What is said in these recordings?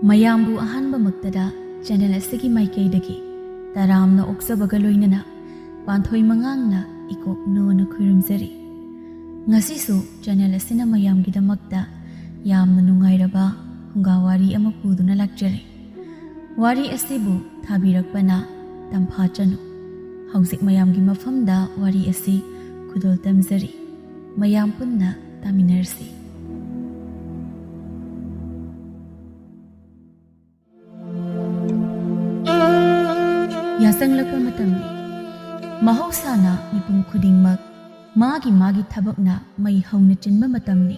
ꯃꯌꯥꯝꯕꯨ ꯑꯍꯥꯟꯕꯃꯛꯇꯗ ꯆꯦꯅꯦꯜ ꯑꯁꯤꯒꯤ ꯃꯥꯏꯀꯩꯗꯒꯤ ꯇꯔꯥꯝꯅ ꯑꯣꯛꯆꯕꯒ ꯂꯣꯏꯅꯅ ꯄꯥꯟꯊꯣꯏ ꯃꯉꯥꯡꯅ ꯏꯀꯣꯛ ꯅꯣꯅ ꯈꯨꯔꯨꯝꯖꯔꯤ꯫ ꯉꯁꯤꯁꯨ ꯆꯦꯅꯦꯜ ꯑꯁꯤꯅ ꯃꯌꯥꯝꯒꯤꯗꯃꯛꯇ ꯌꯥꯝꯅ ꯅꯨꯡꯉꯥꯏꯔꯕ ꯐꯨꯡꯒꯥꯋꯥꯔꯤ ꯑꯃ ꯄꯨꯗꯨꯅ ꯂꯥꯛꯆꯔꯤ꯫ ꯋꯥꯔꯤ ꯑꯁꯤꯕꯨ ꯊꯥꯕꯤꯔꯛꯄꯅ ꯇꯝꯐꯥ ꯆꯅꯨ꯫ ꯍꯧꯖꯤꯛ ꯃꯌꯥꯝꯒꯤ ꯃꯐꯝꯗ ꯋꯥꯔꯤ ꯑꯁꯤ ꯈꯨꯗꯣꯜ ꯇꯝꯖꯔꯤ꯫ ꯃꯌꯥꯝ ꯄꯨꯟꯅ ꯇꯥꯃꯤꯟꯅꯔꯁꯤ꯫ ꯌꯥꯆꯪꯂꯛꯄ ꯃꯇꯝꯅꯤ꯫ ꯃꯍꯧꯁꯥꯅ ꯃꯤꯄꯨꯝ ꯈꯨꯗꯤꯡꯃꯛ ꯃꯥꯒꯤ ꯊꯕꯛꯅ ꯃꯩ ꯍꯧꯅ ꯆꯤꯟꯕ ꯃꯇꯝꯅꯤ꯫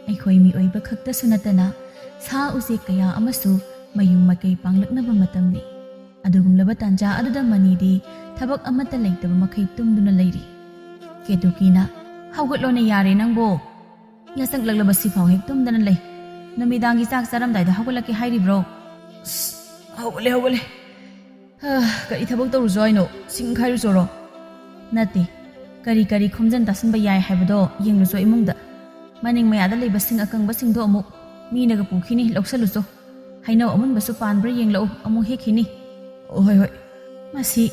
ꯑꯩꯈꯣꯏ ꯃꯤꯑꯣꯏꯕ ꯈꯛꯇꯁꯨ ꯅꯠꯇꯅ ꯁꯥ ꯎꯆꯦꯛ ꯀꯌꯥ ꯑꯃꯁꯨ ꯃꯌꯨꯝ ꯃꯀꯩ ꯄꯥꯡꯂꯛꯅꯕ ꯃꯇꯝꯅꯤ꯫ ꯑꯗꯨꯒꯨꯝꯂꯕ ꯇꯥꯟꯖꯥ ꯑꯗꯨꯗ ꯃꯅꯤꯗꯤ ꯊꯕꯛ ꯑꯃꯠꯇ ꯂꯩꯇꯕ ꯃꯈꯩ ꯇꯨꯝꯗꯨꯅ ꯂꯩꯔꯤ꯫ ꯀꯦꯇꯨꯀꯤꯅ "ꯍꯧꯒꯠꯂꯣꯅꯦ ꯌꯥꯔꯦ ꯅꯪꯕꯣ, ꯌꯥꯆꯪꯂꯛꯂꯕ ꯁꯤꯐꯥꯎ ꯍꯦꯛ ꯇꯨꯝꯗꯅ ꯂꯩ꯫ ꯅꯨꯃꯤꯗꯥꯡꯒꯤ ꯆꯥꯛ ꯆꯥꯔꯝꯗꯥꯏꯗ ꯍꯧꯒꯠꯂꯛꯀꯦ ꯍꯥꯏꯔꯤꯕ꯭ꯔꯣ?" ꯍꯧꯒꯠꯂꯦ꯫ ꯀꯔꯤ ꯊꯕꯛ ꯇꯧꯔꯨꯁꯨ ꯍꯥꯏꯅꯣ? ꯁꯤꯡ ꯈꯥꯏꯔꯨꯆꯣꯔꯣ? "ꯅꯠꯇꯦ, ꯀꯔꯤ ꯈꯣꯝꯖꯤꯟ ꯇꯥꯁꯤꯟꯕ ꯌꯥꯏ ꯍꯥꯏꯕꯗꯣ ꯌꯦꯡꯂꯨꯆꯣ ꯏꯃꯨꯡꯗ꯫ ꯃꯅꯤꯡ ꯃꯌꯥꯗ ꯂꯩꯕ ꯁꯤꯡ ꯑꯀꯪꯕꯁꯤꯡꯗꯣ ꯑꯃꯨꯛ ꯃꯤꯅꯒ ꯄꯨꯈꯤꯅꯤ, ꯂꯧꯁꯜꯂꯨꯆꯣ꯫ ꯍꯩꯅꯧ ꯑꯃꯨꯟꯕꯁꯨ ꯄꯥꯟꯕ꯭ꯔꯥ ꯌꯦꯡꯂꯛꯎ, ꯑꯃꯨꯛ ꯍꯦꯛꯈꯤꯅꯤ." ꯍꯣꯏ꯫ ꯃꯁꯤ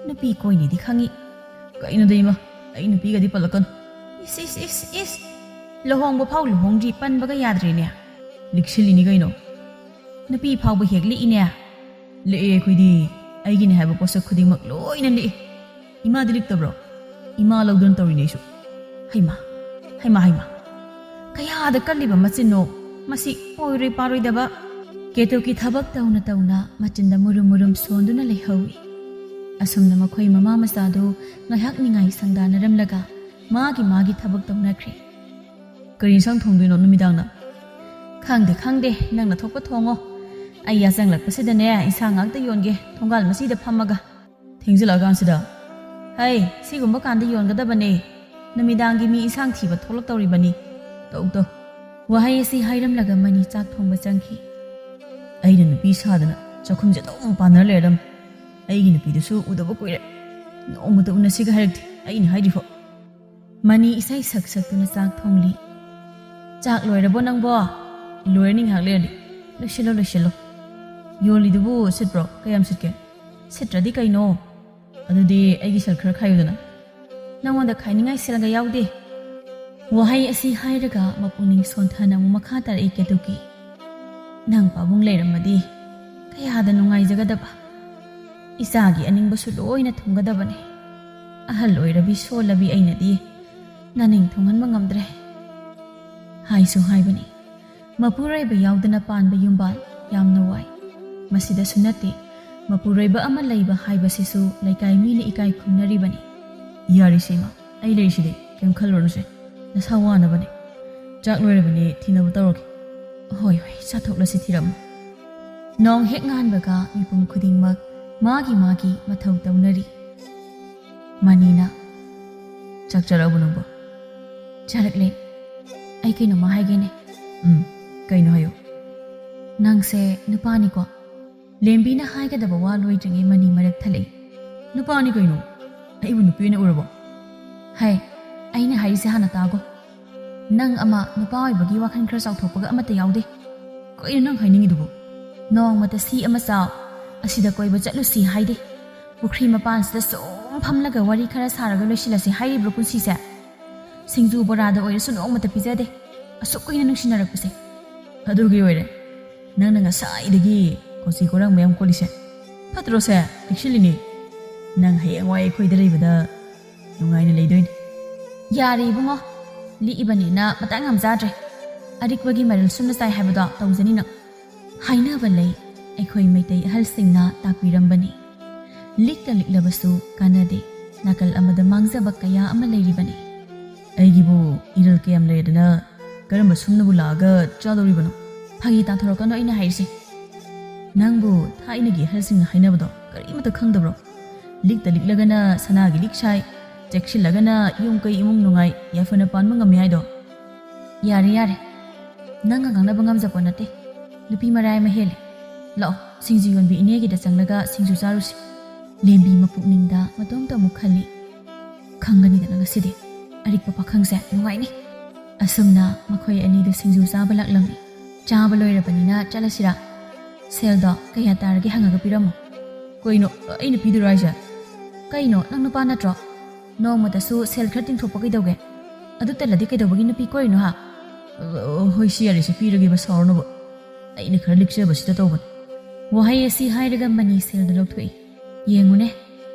ꯅꯨꯄꯤ ꯀꯣꯏꯅꯤꯗꯤ ꯈꯪꯉꯤ꯫ ꯀꯩꯅꯣꯗ ꯏꯃꯥ, ꯑꯩ ꯅꯨꯄꯤꯒꯗꯤ ꯄꯜꯂꯛꯀꯅꯨ꯫ ꯏꯁ ꯂꯨꯍꯣꯡꯕ ꯐꯥꯎ ꯂꯨꯍꯣꯡꯗ꯭ꯔꯤ ꯄꯟꯕꯒ ꯌꯥꯗ꯭ꯔꯦꯅꯦ꯫ ꯂꯤꯛꯁꯤꯜꯂꯤꯅꯤ ꯀꯩꯅꯣ꯫ ꯅꯨꯄꯤ ꯐꯥꯎꯕ ꯍꯦꯛ ꯂꯤꯛꯏꯅꯦ꯫ ꯂꯤꯛꯑꯦ ꯑꯩꯈꯣꯏꯗꯤ, ꯑꯩꯒꯤꯅꯦ ꯍꯥꯏꯕ ꯄꯣꯠꯁꯛ ꯈꯨꯗꯤꯡꯃꯛ ꯂꯣꯏꯅ ꯂꯤꯛꯏ꯫ ꯏꯃꯥꯗꯤ ꯂꯤꯛꯇꯕ꯭ꯔꯣ? ꯏꯃꯥ ꯂꯧꯗꯨꯅ ꯇꯧꯔꯤꯅꯦ ꯑꯩꯁꯨ꯫ ꯍꯩꯃꯥ ꯀꯌꯥꯗ ꯀꯜꯂꯤꯕ ꯃꯆꯤꯟꯅꯣ ꯃꯁꯤ ꯑꯣꯏꯔꯣꯏ ꯄꯥꯔꯣꯏꯗꯕ꯫ ꯀꯦꯇꯨꯀꯤ ꯊꯕꯛ ꯇꯧꯅ ꯃꯆꯤꯟꯗ ꯃꯨꯔꯨꯝ ꯁꯣꯟꯗꯨꯅ ꯂꯩꯍꯧꯏ꯫ ꯑꯁꯨꯝꯅ ꯃꯈꯣꯏ ꯃꯃꯥ ꯃꯆꯥꯗꯨ ꯉꯥꯏꯍꯥꯛ ꯅꯤꯡꯉꯥꯏ ꯁꯪꯗꯥꯅꯔꯝꯂꯒ ꯃꯥꯒꯤ ꯊꯕꯛ ꯇꯧꯅꯈ꯭ꯔꯦ꯫ ꯀꯔꯤ ꯏꯟꯁꯥꯡ ꯊꯣꯡꯗꯣꯏꯅꯣ ꯅꯨꯃꯤꯗꯥꯡꯅ? ꯈꯪꯗꯦ, ꯅꯪꯅ ꯊꯣꯛꯄ ꯊꯣꯡꯉꯣ꯫ ꯑꯩ ꯌꯥꯆꯪꯂꯛꯄꯁꯤꯗꯅꯦ ꯏꯟꯁꯥꯡ ꯉꯥꯛꯇ ꯌꯣꯟꯒꯦ ꯊꯣꯡꯒꯥꯜ ꯃꯁꯤꯗ ꯐꯝꯃꯒ꯫ ꯊꯦꯡꯖꯤꯜꯂꯛꯑꯀꯥꯟꯁꯤꯗ? ꯍꯩ, ꯁꯤꯒꯨꯝꯕ ꯀꯥꯟꯗ ꯌꯣꯟꯒꯗꯕꯅꯦ꯫ ꯅꯨꯃꯤꯗꯥꯡꯒꯤ ꯃꯤ ꯏꯟꯁꯥꯡ ꯊꯤꯕ ꯊꯣꯛꯂꯛꯇꯧꯔꯤꯕꯅꯤ꯫ ꯇꯧ꯫ ꯋꯥꯍꯩ ꯑꯁꯤ ꯍꯥꯏꯔꯝꯂꯒ ꯃꯅꯤ ꯆꯥꯛ ꯊꯣꯡꯕ ꯆꯪꯈꯤ꯫ ꯑꯩꯅ ꯅꯨꯄꯤ ꯁꯥꯗꯅ ꯆꯥꯛꯈꯨꯝꯁꯦ ꯑꯗꯨꯝ ꯄꯥꯟꯅꯔ ꯂꯩꯔꯗꯝ꯫ ꯑꯩꯒꯤ ꯅꯨꯄꯤꯗꯨꯁꯨ ꯎꯗꯕ ꯀꯨꯏꯔꯦ, ꯅꯣꯡꯃꯇ ꯎꯅꯁꯤꯒ ꯍꯥꯏꯔꯛꯇꯦ ꯑꯩꯅ ꯍꯥꯏꯗ꯭ꯔꯤꯐꯥꯎ꯫ ꯃꯅꯤ ꯏꯁꯩ ꯁꯛꯇꯨꯅ ꯆꯥꯛ ꯊꯣꯡꯂꯤ꯫ "ꯆꯥꯛ ꯂꯣꯏꯔꯕꯣ ꯅꯪꯕꯣ?" "ꯂꯣꯏꯔꯅꯤ ꯉꯥꯏꯍꯥꯛ ꯂꯩꯔꯗꯤ." ꯂꯣꯏꯁꯤꯜꯂꯣ꯫ "ꯌꯣꯜꯂꯤꯗꯨꯕꯨ ꯁꯤꯠꯄ꯭ꯔꯣ? ꯀꯌꯥꯝ ꯁꯤꯠꯀꯦ?" "ꯁꯤꯠꯇ꯭ꯔꯗꯤ ꯀꯩꯅꯣ?" "ꯑꯗꯨꯗꯤ ꯑꯩꯒꯤ ꯁꯔꯨꯛ ꯈꯔ ꯈꯥꯏꯌꯨꯗꯅ." "ꯅꯪꯉꯣꯟꯗ ꯈꯥꯏꯅꯤꯡꯉꯥꯏ ꯁꯦꯜꯒ ꯌꯥꯎꯗꯦ." ꯋꯥꯍꯩ ꯑꯁꯤ ꯍꯥꯏꯔꯒ ꯃꯄꯨꯛꯅꯤꯡ ꯁꯣꯟꯊꯅ ꯑꯃꯨꯛ ꯃꯈꯥ ꯇꯥꯔꯛꯏ ꯀꯦꯇꯨꯀꯤ꯫ "ꯅꯪ ꯄꯥꯕꯨꯡ ꯂꯩꯔꯝꯃꯗꯤ ꯀꯌꯥꯗ ꯅꯨꯡꯉꯥꯏꯖꯒꯗꯕ꯫ ꯏꯆꯥꯒꯤ ꯑꯅꯤꯡꯕꯁꯨ ꯂꯣꯏꯅ ꯊꯨꯡꯒꯗꯕꯅꯤ꯫ ꯑꯍꯜ ꯑꯣꯏꯔꯕꯤ ꯁꯣꯜꯂꯕꯤ ꯑꯩꯅꯗꯤ ꯅꯅꯤꯡ ꯊꯨꯡꯍꯟꯕ ꯉꯝꯗ꯭ꯔꯦ." ꯍꯥꯏꯁꯨ ꯍꯥꯏꯕꯅꯤ, ꯃꯄꯨꯔꯣꯏꯕ ꯌꯥꯎꯗꯅ ꯄꯥꯟꯕ ꯌꯨꯝꯕꯥꯜ ꯌꯥꯝꯅ ꯋꯥꯏ꯫ ꯃꯁꯤꯗꯁꯨ ꯅꯠꯇꯦ, ꯃꯄꯨꯔꯣꯏꯕ ꯑꯃ ꯂꯩꯕ ꯍꯥꯏꯕꯁꯤꯁꯨ ꯂꯩꯀꯥꯏ ꯃꯤꯅ ꯏꯀꯥꯏ ꯈꯨꯝꯅꯔꯤꯕꯅꯤ꯫ "ꯌꯥꯔꯤꯁꯦ ꯏꯃꯥ, ꯑꯩ ꯂꯩꯔꯤꯁꯤꯗꯤ, ꯀꯩꯝ ꯈꯜꯂꯨꯔꯅꯨꯁꯦ꯫ ꯅꯁꯥ ꯋꯥꯅꯕꯅꯦ꯫ ꯆꯥꯛ ꯂꯣꯏꯔꯕꯅꯤ, ꯊꯤꯅꯕ ꯇꯧꯔꯒꯦ." "ꯍꯣꯏ, ꯆꯥꯊꯣꯛꯂꯁꯤ ꯊꯤꯔꯝꯃꯨ." ꯅꯣꯡ ꯍꯦꯛ ꯉꯥꯟꯕꯒ ꯃꯤꯄꯨꯝ ꯈꯨꯗꯤꯡꯃꯛ ꯃꯥꯒꯤ ꯃꯊꯧ ꯇꯧꯅꯔꯤ꯫ ꯃꯅꯤꯅ "ꯆꯥꯛ ꯆꯥꯔꯛꯑꯕꯣ ꯅꯪꯕꯣ?" "ꯆꯥꯔꯛꯂꯦ꯫ ꯑꯩ ꯀꯩꯅꯣꯝꯃ ꯍꯥꯏꯒꯦꯅꯦ." "ꯀꯩꯅꯣ ꯍꯥꯏꯌꯣ." "ꯅꯪꯁꯦ ꯅꯨꯄꯥꯅꯤꯀꯣ?" ꯂꯦꯝꯕꯤꯅ ꯍꯥꯏꯒꯗꯕ ꯋꯥ ꯂꯣꯏꯗ꯭ꯔꯤꯉꯩ ꯃꯅꯤ ꯃꯔꯛ ꯊꯠꯂꯛꯏ꯫ "ꯅꯨꯄꯥꯅꯤ ꯀꯩꯅꯣ? ꯑꯩꯕꯨ ꯅꯨꯄꯤ ꯑꯣꯏꯅ ꯎꯔꯕꯣ?" "ꯍꯩ, ꯑꯩꯅ ꯍꯥꯏꯔꯤꯁꯦ ꯍꯥꯟꯅ ꯇꯥꯒꯣ꯫ ꯅꯪ ꯑꯃ ꯅꯨꯄꯥ ꯑꯣꯏꯕꯒꯤ ꯋꯥꯈꯜ ꯈꯔ ꯆꯥꯎꯊꯣꯛꯄꯒ ꯑꯃꯠꯇ ꯌꯥꯎꯗꯦ." "ꯀꯩꯅꯣ ꯅꯪ ꯍꯥꯏꯅꯤꯡꯉꯤꯗꯨꯕꯨ?" "ꯅꯣꯡꯃꯇ ꯁꯤ ꯑꯃ ꯆꯥꯎ, ꯑꯁꯤꯗ ꯀꯣꯏꯕ ꯆꯠꯂꯨꯁꯤ ꯍꯥꯏꯗꯦ꯫ ꯄꯨꯈ꯭ꯔꯤ ꯃꯄꯥꯟꯁꯤꯗ ꯁꯨꯝ ꯐꯝꯂꯒ ꯋꯥꯔꯤ ꯈꯔ ꯁꯥꯔꯒ ꯂꯣꯏꯁꯤꯜꯂꯁꯤ ꯍꯥꯏꯔꯤꯕ꯭ꯔꯣ ꯄꯨꯟꯁꯤꯁꯦ? ꯁꯤꯡꯖꯨ ꯕꯣꯔꯥꯗ ꯑꯣꯏꯔꯁꯨ ꯅꯣꯡꯃꯇ ꯄꯤꯖꯗꯦ, ꯑꯁꯨꯛ ꯀꯨꯏꯅ ꯅꯨꯡꯁꯤꯅꯔꯛꯄꯁꯦ." "ꯑꯗꯨꯒꯤ ꯑꯣꯏꯔꯦ ꯅꯪꯅ ꯉꯁꯥꯏꯗꯒꯤ ꯀꯣꯆꯤ ꯀꯣꯔꯥꯡ ꯃꯌꯥꯝ ꯀꯣꯜꯂꯤꯁꯦ꯫ ꯐꯠꯇ꯭ꯔꯣꯁꯦ? ꯂꯤꯛꯁꯤꯜꯂꯤꯅꯤ꯫ ꯅꯪ ꯍꯌꯦꯡꯋꯥꯏ ꯑꯩꯈꯣꯏꯗ ꯂꯩꯕꯗ ꯅꯨꯡꯉꯥꯏꯅ ꯂꯩꯗꯣꯏꯅꯤ." "ꯌꯥꯔꯦ ꯏꯕꯨꯡꯉꯣ, ꯂꯤꯛꯏꯕꯅꯤꯅ ꯃꯇꯥꯡ ꯌꯥꯝ ꯆꯥꯗ꯭ꯔꯦ꯫ ꯑꯔꯤꯛꯄꯒꯤ ꯃꯔꯜ ꯁꯨꯝꯅ ꯆꯥꯏ ꯍꯥꯏꯕꯗꯣ ꯇꯧꯖꯅꯤ ꯅꯪ." ꯍꯥꯏꯅꯕ ꯂꯩ, ꯑꯩꯈꯣꯏ ꯃꯩꯇꯩ ꯑꯍꯜꯁꯤꯡꯅ ꯇꯥꯛꯄꯤꯔꯝꯕꯅꯤ꯫ ꯂꯤꯛꯂꯕꯁꯨ ꯀꯥꯟꯅꯗꯦ, ꯅꯥꯀꯜ ꯑꯃꯗ ꯃꯥꯡꯖꯕ ꯀꯌꯥ ꯑꯃ ꯂꯩꯔꯤꯕꯅꯤ꯫ "ꯑꯩꯒꯤꯕꯨ ꯏꯔꯜ ꯀꯌꯥꯝ ꯂꯩꯔꯗꯅ ꯀꯔꯝꯕ ꯁꯨꯝꯅꯕꯨ ꯂꯥꯛꯑꯒ ꯆꯥꯗꯧꯔꯤꯕꯅꯣ?" "ꯐꯥꯒꯤ ꯇꯥꯊꯣꯔꯛꯀꯅꯣ ꯑꯩꯅ ꯍꯥꯏꯔꯤꯁꯦ." "ꯅꯪꯕꯨ ꯊꯥꯏꯅꯒꯤ ꯑꯍꯜꯁꯤꯡꯅ ꯍꯥꯏꯅꯕꯗꯣ ꯀꯔꯤꯃꯠꯇ ꯈꯪꯗꯕ꯭ꯔோ? ꯂꯤꯛꯂꯒꯅ ꯁꯅꯥꯒꯤ ꯂꯤꯛ ꯁꯥꯏ, ꯆꯦꯛꯁꯤꯜꯂꯒꯅ ꯌꯨꯝ ꯀꯩ ꯏꯃꯨꯡ ꯅꯨꯡꯉꯥꯏ ꯌꯥꯏꯐꯅ ꯄꯥꯟꯕ ꯉꯝꯃꯤ ꯍꯥꯏꯗꯣ." "ꯌꯥꯔꯦ, ꯅꯪꯒ ꯉꯥꯡꯅꯕ ꯉꯝꯖꯄꯣ ꯅꯠꯇꯦ꯫ ꯅꯨꯄꯤ ꯃꯔꯥꯏ ꯑꯃ ꯍꯦꯜꯂꯦ꯫ ꯂꯥꯛꯑꯣ, ꯁꯤꯡꯖꯨ ꯌꯣꯟꯕꯤ ꯏꯅꯦꯒꯤꯗ ꯆꯪꯂꯒ ꯁꯤꯡꯖꯨ ꯆꯥꯔꯨꯁꯤ." ꯂꯦꯝꯕꯤ ꯃꯄꯨꯛꯅꯤꯡꯗ ꯃꯇꯣꯝꯇ ꯑꯃꯨꯛ ꯈꯜꯂꯤ, ꯈꯪꯒꯅꯤꯗꯅ ꯉꯁꯤꯗꯤ ꯑꯔꯤꯛꯄ ꯄꯥꯈꯪꯁꯦ ꯅꯨꯡꯉꯥꯏꯅꯤ꯫ ꯑꯁꯨꯝꯅ ꯃꯈꯣꯏ ꯑꯅꯤꯗꯨ ꯁꯤꯡꯖꯨ ꯆꯥꯕ ꯂꯥꯛꯂꯝꯃꯤ꯫ ꯆꯥꯕ ꯂꯣꯏꯔꯕꯅꯤꯅ ꯆꯠꯂꯁꯤꯔꯥ? ꯁꯦꯜꯗꯣ ꯀꯌꯥ ꯇꯥꯔꯒꯦ ꯍꯪꯉꯒ ꯄꯤꯔꯝꯃꯣ. ꯀꯩꯅꯣ ꯑꯩꯅ ꯄꯤꯗꯣꯏꯔꯣ ꯍꯥꯏꯁꯦ? ꯀꯩꯅꯣ ꯅꯪ ꯅꯨꯄꯥ ꯅꯠꯇ꯭ꯔꯣ? ꯅꯣꯡꯃꯗꯁꯨ ꯁꯦꯜ ꯈꯔ ꯇꯤꯡꯊꯣꯛꯄ ꯀꯩꯗꯧꯒꯦ? ꯑꯗꯨ ꯇꯜꯂꯗꯤ ꯀꯩꯗꯧꯕꯒꯤ ꯅꯨꯄꯤ ꯀꯣꯏꯔꯤꯅꯣ ꯍꯥ? ꯍꯣꯏ ꯁꯤ ꯌꯥꯔꯦ, ꯁꯤ ꯄꯤꯔꯒꯦꯕ, ꯁꯥꯎꯔꯅꯨꯕ. ꯑꯩꯅ ꯈꯔ ꯂꯤꯛꯆꯕꯁꯤꯗ ꯇꯧꯕꯅꯤ. ꯋꯥꯍꯩ ꯑꯁꯤ ꯍꯥꯏꯔꯒ ꯃꯅꯤ ꯁꯦꯜꯗꯣ ꯂꯧꯊꯣꯛꯏ. ꯌꯦꯡꯉꯨꯅꯦ,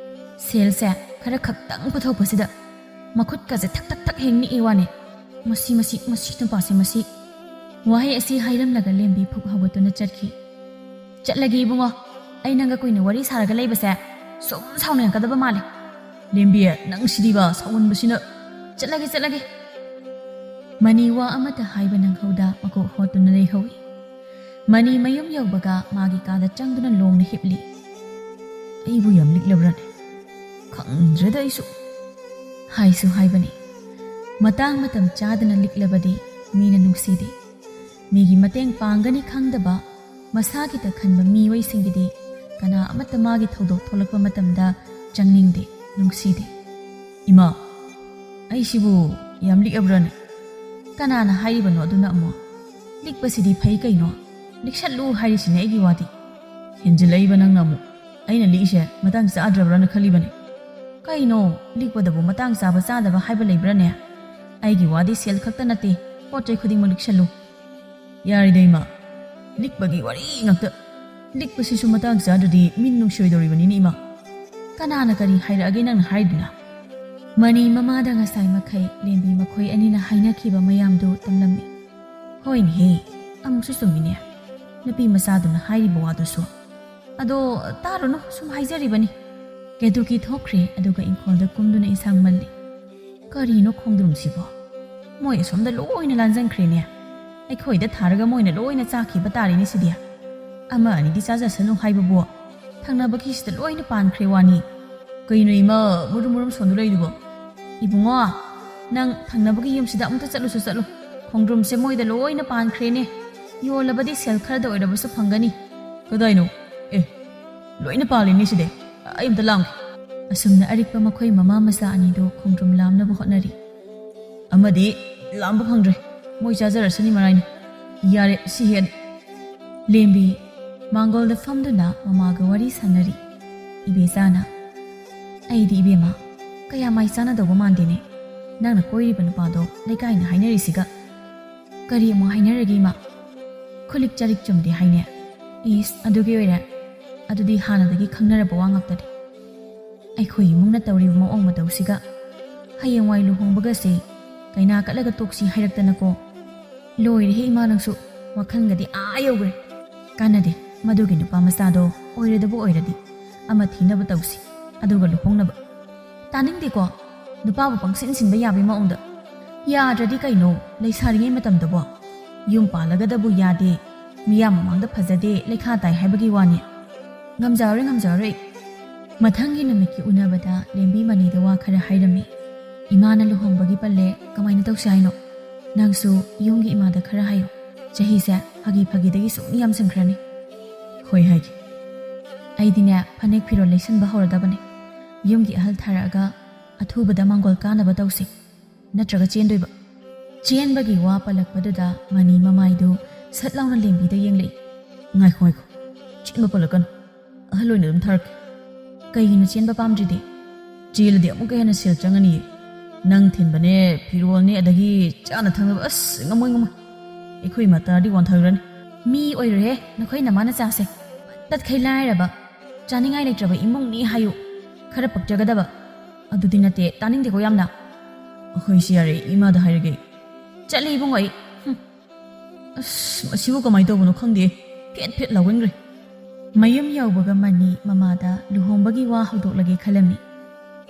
ꯁꯦꯜꯁꯦ ꯈꯔ ꯈꯛꯇꯪ ꯄꯨꯊꯣꯛꯄꯁꯤꯗ ꯃꯈꯨꯠꯀꯁꯦ ꯊꯛ ꯊꯛ ꯊꯛ ꯍꯦꯛ ꯅꯤꯛꯏ ꯋꯥꯅꯤ. ꯃꯁꯤ ꯅꯨꯄꯥꯁꯦ ꯃꯁꯤ. ꯋꯥꯍꯩ ꯑꯁꯤ ꯍꯥꯏꯔꯝꯂꯒ ꯂꯦꯝꯕꯤ ꯐꯨꯛ ꯍꯧꯒꯠꯇꯨꯅ ꯆꯠꯈꯤ. ꯆꯠꯂꯒꯦ ꯏꯕꯨꯡꯉꯣ, ꯑꯩ ꯅꯪꯒ ꯀꯨꯏꯅ ꯋꯥꯔꯤ ꯁꯥꯔꯒ ꯂꯩꯕꯁꯦ ꯁꯨꯝ ꯁꯥꯎꯅꯤꯡꯉꯛꯀꯗꯕ ꯃꯥꯜꯂꯦ. ꯂꯦꯝꯕꯤ, ꯅꯪ ꯁꯤꯗꯤꯕ ꯁꯥꯎꯒꯟꯕꯁꯤꯅ. ꯆꯠꯂꯒꯦ. ꯃꯅꯤ ꯋꯥ ꯑꯃꯠꯇ ꯍꯥꯏꯕ ꯅꯪꯍꯧꯗ ꯃꯀꯣꯛ ꯍꯣꯠꯇꯨꯅ ꯂꯩꯍꯧꯏ. ꯃꯅꯤ ꯃꯌꯨꯝ ꯌꯧꯕꯒ ꯃꯥꯒꯤ ꯀꯥꯗ ꯆꯪꯗꯨꯅ ꯂꯣꯡꯅ ꯍꯤꯞꯂꯤ. ꯑꯩꯕꯨ ꯌꯥꯝ ꯂꯤꯛꯂꯕ꯭ꯔꯅꯦ? ꯈꯪꯗ꯭ꯔꯦꯗ ꯑꯩꯁꯨ. ꯍꯥꯏꯁꯨ ꯍꯥꯏꯕꯅꯤ, ꯃꯇꯥꯡ ꯃꯇꯝ ꯆꯥꯗꯅ ಲಿಕ್ಲꯕꯗꯤ ꯃꯤꯅ ꯅꯨꯡꯁꯤꯗꯦ. ꯃꯤꯒꯤ ꯃꯇꯦꯡ ꯄꯥꯡꯒꯅꯤ ꯈꯪꯗꯕ ꯃꯁꯥꯒꯤꯇ ꯈꯟꯕ ꯃꯤꯑꯣꯏꯁꯤꯡꯒꯤꯗꯤ ꯀꯅꯥ ꯑꯃꯠꯇ ꯃꯥꯒꯤ ꯊꯧꯗꯣꯛ ꯊꯣꯛꯂꯛꯄ ꯃꯇꯝꯗ ꯆꯪꯅꯤꯡꯗꯦ, ꯅꯨꯡꯁꯤꯗꯦ. ꯏꯃꯥ, ꯑꯩꯁꯤꯕꯨ ꯌꯥꯝ ꯂꯤꯛꯑꯕ꯭ꯔꯅꯦ? ꯀꯅꯥꯅ ꯍꯥꯏꯔꯤꯕꯅꯣ ꯑꯗꯨꯅ ꯑꯃꯨꯛ? ꯂꯤꯛꯄꯁꯤꯗꯤ ꯐꯩ ꯀꯩꯅꯣ, ꯂꯤꯛꯁꯜꯂꯨ ꯍꯥꯏꯔꯤꯁꯤꯅꯦ ꯑꯩꯒꯤ ꯋꯥꯗꯤ. ꯍꯦꯟꯖꯤꯜꯂꯛꯏꯕ ꯅꯪꯅ ꯑꯃꯨꯛ. ꯑꯩꯅ ꯂꯤꯛꯏꯁꯦ ꯃꯇꯥꯡ ꯆꯥꯗ꯭ꯔꯕ꯭ꯔꯅ ꯈꯜꯂꯤꯕꯅꯦ. ꯀꯩꯅꯣ, ꯂꯤꯛꯄꯗꯕꯨ ꯃꯇꯥꯡ ꯆꯥꯕ ꯆꯥꯗꯕ ꯍꯥꯏꯕ ꯂꯩꯕ꯭ꯔꯅꯦ? ꯑꯩꯒꯤ ꯋꯥꯗꯤ ꯁꯦꯜ ꯈꯛꯇ ꯅꯠꯇꯦ, ꯄꯣꯠ ꯆꯩ ꯈꯨꯗꯤꯡꯃꯛ ꯂꯤꯛꯁꯜꯂꯨ. ꯌꯥꯔꯤꯗ ꯏꯃꯥ, ꯂꯤꯛꯄꯒꯤ ꯋꯥꯔꯤ ꯉꯥꯛꯇ. ꯂꯤꯛꯄꯁꯤꯁꯨ ꯃꯇꯥꯡ ꯆꯥꯗ꯭ꯔꯗꯤ ꯃꯤꯅꯨꯡꯁꯤ ꯑꯣꯏꯗꯧꯔꯤꯕꯅꯤꯅꯦ ꯏꯃꯥ. ꯀꯅꯥꯅ ꯀꯔꯤ ꯍꯥꯏꯔꯛꯑꯒꯦ ꯅꯪꯅ ꯍꯥꯏꯗꯨꯅ? ꯃꯅꯤ ꯃꯃꯥꯗ ꯉꯁꯥꯏ ꯃꯈꯩ ꯂꯦꯝꯕꯤ ꯃꯈꯣꯏ ꯑꯅꯤꯅ ꯍꯥꯏꯅꯈꯤꯕ ꯃꯌꯥꯝꯗꯨ ꯇꯝꯂꯝꯃꯤ. ꯍꯣꯏꯅꯦꯍꯦ, ꯑꯃꯨꯛꯁꯨ ꯆꯨꯝꯃꯤꯅꯦ ꯅꯨꯄꯤ ꯃꯆꯥꯗꯨꯅ ꯍꯥꯏꯔꯤꯕ ꯋꯥꯗꯨꯁꯨ. ꯑꯗꯣ ꯇꯥꯔꯨꯅꯨ, ꯁꯨꯝ ꯍꯥꯏꯖꯔꯤꯕꯅꯤ. ꯀꯦꯇꯨꯀꯤ ꯊꯣꯛꯈ꯭ꯔꯦ, ꯑꯗꯨꯒ ꯏꯪꯈꯣꯜꯗ ꯀꯨꯝꯗꯨꯅ ꯏꯟꯁꯥꯡ ꯃꯜꯂꯤ. ꯀꯔꯤꯅꯣ ꯈꯣꯡꯗ꯭ꯔꯨꯝꯁꯤꯕꯣ? ꯃꯣꯏ ꯑꯁꯣꯝꯗ ꯂꯣꯏꯅ ꯂꯥꯟꯖꯟꯈ꯭ꯔꯦꯅꯦ. ꯑꯩꯈꯣꯏꯗ ꯊꯥꯔꯒ ꯃꯣꯏꯅ ꯂꯣꯏꯅ ꯆꯥꯈꯤꯕ ꯇꯥꯔꯤꯅꯦ ꯁꯤꯗꯤ. ꯑꯃ ꯑꯅꯤꯗꯤ ꯆꯥꯖꯁꯅꯨ ꯍꯥꯏꯕꯕꯨ ꯊꯪꯅꯕꯒꯤꯁꯤꯗ ꯂꯣꯏꯅ ꯄꯥꯟꯈ꯭ꯔꯦ ꯋꯥꯅꯤ. ꯀꯩꯅꯣ ꯏꯃꯥ, ꯃꯨꯔꯨꯝ ꯁꯣꯟꯗꯨꯔꯛꯏꯗꯨꯕꯣ? ꯏꯕꯨꯡꯉꯣ, ꯅꯪ ꯊꯪꯅꯕꯒꯤ ꯌꯨꯝꯁꯤꯗ ꯑꯃꯨꯛꯇ ꯆꯠꯂꯨ. ꯈꯣꯡꯗ꯭ꯔꯨꯝꯁꯦ ꯃꯣꯏꯗ ꯂꯣꯏꯅ ꯄꯥꯟꯈ꯭ꯔꯦꯅꯦ. ꯌꯣꯜꯂꯕꯗꯤ ꯁꯦꯜ ꯈꯔꯗ ꯑꯣꯏꯔꯕꯁꯨ ꯐꯪꯒꯅꯤ. ꯀꯗꯥꯏꯅꯣ? ꯂꯣꯏꯅ ꯄꯥꯜꯂꯤꯅꯦ ꯁꯤꯗꯤ. ꯑꯩ ꯑꯝꯇ ꯂꯥꯝꯒꯦ. ꯑꯁꯨꯝꯅ ꯑꯔꯤꯛꯄ ꯃꯈꯣꯏ ꯃꯃꯥ ꯃꯆꯥ ꯑꯅꯤꯗꯨ ꯈꯣꯡꯗ꯭ꯔꯨꯝ ꯂꯥꯝꯅꯕ ꯍꯣꯠꯅꯔꯤ. ꯑꯃꯗꯤ ꯂꯥꯝꯕ ꯐꯪꯗ꯭ꯔꯦ, ꯃꯣꯏ ꯆꯥꯖꯔꯁꯅꯤ ꯃꯔꯥꯏꯅ. ꯌꯥꯔꯦ, ꯁꯤ ꯍꯦꯛꯑꯅꯤ. ꯂꯦꯝꯕꯤ ꯃꯥꯡꯒꯣꯜꯗ ꯐꯝꯗꯨꯅ ꯃꯃꯥꯒ ꯋꯥꯔꯤ ꯁꯥꯟꯅꯔꯤ. ꯏꯕꯦꯆꯥꯅ, ꯑꯩꯗꯤ ꯏꯕꯦꯝꯃ ꯀꯌꯥ ꯃꯥꯏ ꯆꯥꯅꯗꯧꯕ ꯃꯥꯟꯗꯦꯅꯦ. ꯅꯪꯅ ꯀꯣꯏꯔꯤꯕ ꯅꯨꯄꯥꯗꯣ ꯂꯩꯀꯥꯏꯅ ꯍꯥꯏꯅꯔꯤꯁꯤꯒ. ꯀꯔꯤ ꯑꯃꯨꯛ ꯍꯥꯏꯅꯔꯒꯦ ꯏꯃꯥ? ꯈꯨꯂꯤꯛ ꯆꯥꯔꯤꯛ ꯆꯨꯝꯗꯦ ꯍꯥꯏꯅꯦ. ꯏꯁ, ꯑꯗꯨꯒꯤ ꯑꯣꯏꯔꯦ. ꯑꯗꯨꯗꯤ ꯍꯥꯟꯅꯗꯒꯤ ꯈꯪꯅꯔꯕ ꯋꯥ ꯉꯥꯛꯇꯅꯤ. ꯑꯩꯈꯣꯏ ꯏꯃꯨꯡꯅ ꯇꯧꯔꯤꯕ ꯃꯑꯣꯡ ꯃꯇꯧꯁꯤꯒ ꯍꯌꯦꯡꯋꯥꯏ ꯂꯨꯍꯣꯡꯕꯒꯁꯦ ꯀꯩꯅꯥ ꯀꯠꯂꯒ ꯇꯣꯛꯁꯤ ꯍꯥꯏꯔꯛꯇꯅꯀꯣ. ꯂꯣꯏꯔꯦꯍꯦ ꯏꯃꯥ, ꯅꯪꯁꯨ ꯋꯥꯈꯜꯒꯗꯤ ꯌꯧꯈ꯭ꯔꯦ. ꯀꯥꯟꯅꯗꯦ, ꯃꯗꯨꯒꯤ ꯅꯨꯄꯥ ꯃꯆꯥꯗꯣ ꯑꯣꯏꯔꯗꯕꯨ ꯑꯣꯏꯔꯗꯤ ꯑꯃ ꯊꯤꯅꯕ ꯇꯧꯁꯤ, ꯑꯗꯨꯒ ꯂꯨꯍꯣꯡꯅꯕ. ꯇꯥꯅꯤꯡꯗꯦꯀꯣ, ꯅꯨꯄꯥꯕꯨ ꯄꯪꯁꯤꯟ ꯁꯤꯟꯕ ꯌꯥꯕꯒꯤ ꯃꯑꯣꯡꯗ. ꯌꯥꯗ꯭ꯔꯗꯤ ꯀꯩꯅꯣ, ꯂꯩꯁꯥꯔꯤꯉꯩ ꯃꯇꯝꯗꯕꯣ ꯌꯨꯝ ꯄꯥꯜꯂꯒꯗꯕꯨ ꯌꯥꯗꯦ, ꯃꯤꯌꯥꯝ ꯃꯃꯥꯡꯗ ꯐꯖꯗꯦ, ꯂꯩꯈꯥ ꯇꯥꯏ ꯍꯥꯏꯕꯒꯤ ꯋꯥꯅꯤ. ꯉꯝꯖꯔꯔꯣꯏ. ꯃꯊꯪꯒꯤ ꯅꯨꯃꯤꯠꯀꯤ ꯎꯅꯕꯗ ꯂꯦꯝꯕꯤ ꯃꯅꯤꯗ ꯋꯥ ꯈꯔ ꯍꯥꯏꯔꯝꯃꯤ. ꯏꯃꯥꯅ ꯂꯨꯍꯣꯡꯕꯒꯤ ꯄꯜꯂꯦ, ꯀꯃꯥꯏꯅ ꯇꯧꯁꯤ ꯍꯥꯏꯅꯣ? ꯅꯪꯁꯨ ꯌꯨꯝꯒꯤ ꯏꯃꯥꯗ ꯈꯔ ꯍꯥꯏꯌꯣ. ꯆꯍꯤꯁꯦ ꯐꯥꯒꯤꯗꯒꯤ ꯁꯨꯝ ꯌꯥꯝꯁꯤꯟꯈ꯭ꯔꯅꯤ. ꯍꯣꯏ, ꯍꯥꯏꯒꯦ. ꯑꯩꯗꯤꯅꯦ ꯐꯅꯦꯛ ꯐꯤꯔꯣꯜ ꯂꯩꯁꯟꯕ ꯍꯧꯔꯗꯕꯅꯦ. ꯌꯨꯝꯒꯤ ꯑꯍꯜ ꯊꯥꯔꯛꯑꯒ ꯑꯊꯨꯕꯗ ꯃꯥꯡꯒꯣꯜ ꯀꯥꯅꯕ ꯇꯧꯁꯤ. ꯅꯠꯇ꯭ꯔꯒ ꯆꯦꯟꯗꯣꯏꯕ. ꯆꯦꯟꯕꯒꯤ ꯋꯥ ꯄꯜꯂꯛꯄꯗꯨꯗ ꯃꯅꯤ ꯃꯃꯥꯏꯗꯨ ꯁꯠ ꯂꯥꯎꯅ ꯂꯦꯝꯕꯤꯗ ꯌꯦꯡꯂꯛꯏ. ꯉꯥꯏꯈꯣ, ꯆꯦꯟꯕ ꯄꯜꯂꯛꯀꯅꯨ. ꯑꯍꯜ ꯑꯣꯏꯅ ꯑꯗꯨꯝ ꯊꯥꯔꯛꯀꯦ. ꯀꯩꯒꯤꯅꯣ ꯆꯦꯟꯕ ꯄꯥꯝꯗ꯭ꯔꯤꯗꯤ? ꯆꯦꯜꯂꯗꯤ ꯑꯃꯨꯛꯀ ꯍꯦꯟꯅ ꯁꯦꯜ ꯆꯪꯉꯅꯤꯌꯦ. ꯅꯪ ꯊꯤꯟꯕꯅꯦ, ꯐꯤꯔꯣꯜꯅꯦ, ꯑꯗꯒꯤ ꯆꯥꯅ ꯊꯛꯅꯕ. ꯑꯁ, ꯉꯝꯃꯣꯏ. ꯑꯩꯈꯣꯏ ꯏꯃꯥ ꯇꯥꯔꯗꯤ ꯋꯥꯟꯊꯈ꯭ꯔꯅꯤ. ꯃꯤ ꯑꯣꯏꯔꯣꯏꯍꯦ ꯅꯈꯣꯏ ꯅꯃꯥꯅ ꯆꯥꯁꯦ. ꯇꯠꯈꯩ ꯂꯥꯏꯔꯕ, ꯆꯥꯅꯤꯡꯉꯥꯏ ꯂꯩꯇ꯭ꯔꯕ ꯏꯃꯨꯡꯅꯤ ꯍꯥꯏꯌꯨ. ꯈꯔ ꯄꯛꯆꯒꯗꯕ. ꯑꯗꯨꯗꯤ ꯅꯠꯇꯦ, ꯇꯥꯅꯤꯡꯗꯦꯀꯣ ꯌꯥꯝꯅ. ꯍꯣꯏ, ꯁꯤ ꯌꯥꯔꯦ, ꯏꯃꯥꯗ ꯍꯥꯏꯔꯒꯦ. ꯆꯠꯂꯤ ꯏꯕꯨꯡꯉꯣ ꯑꯩ. ꯑꯁ, ꯃꯁꯤꯕꯨ ꯀꯃꯥꯏꯅ ꯇꯧꯕꯅꯣ ꯈꯪꯗꯦ. ꯐꯦꯠ ꯂꯥꯎꯒꯟꯈ꯭ꯔꯦ. ꯃꯌꯨꯝ ꯌꯧꯕꯒ ꯃꯅꯤ ꯃꯃꯥꯗ ꯂꯨꯍꯣꯡꯕꯒꯤ ꯋꯥ ꯍꯧꯗꯣꯛꯂꯒꯦ ꯈꯜꯂꯝꯃꯤ.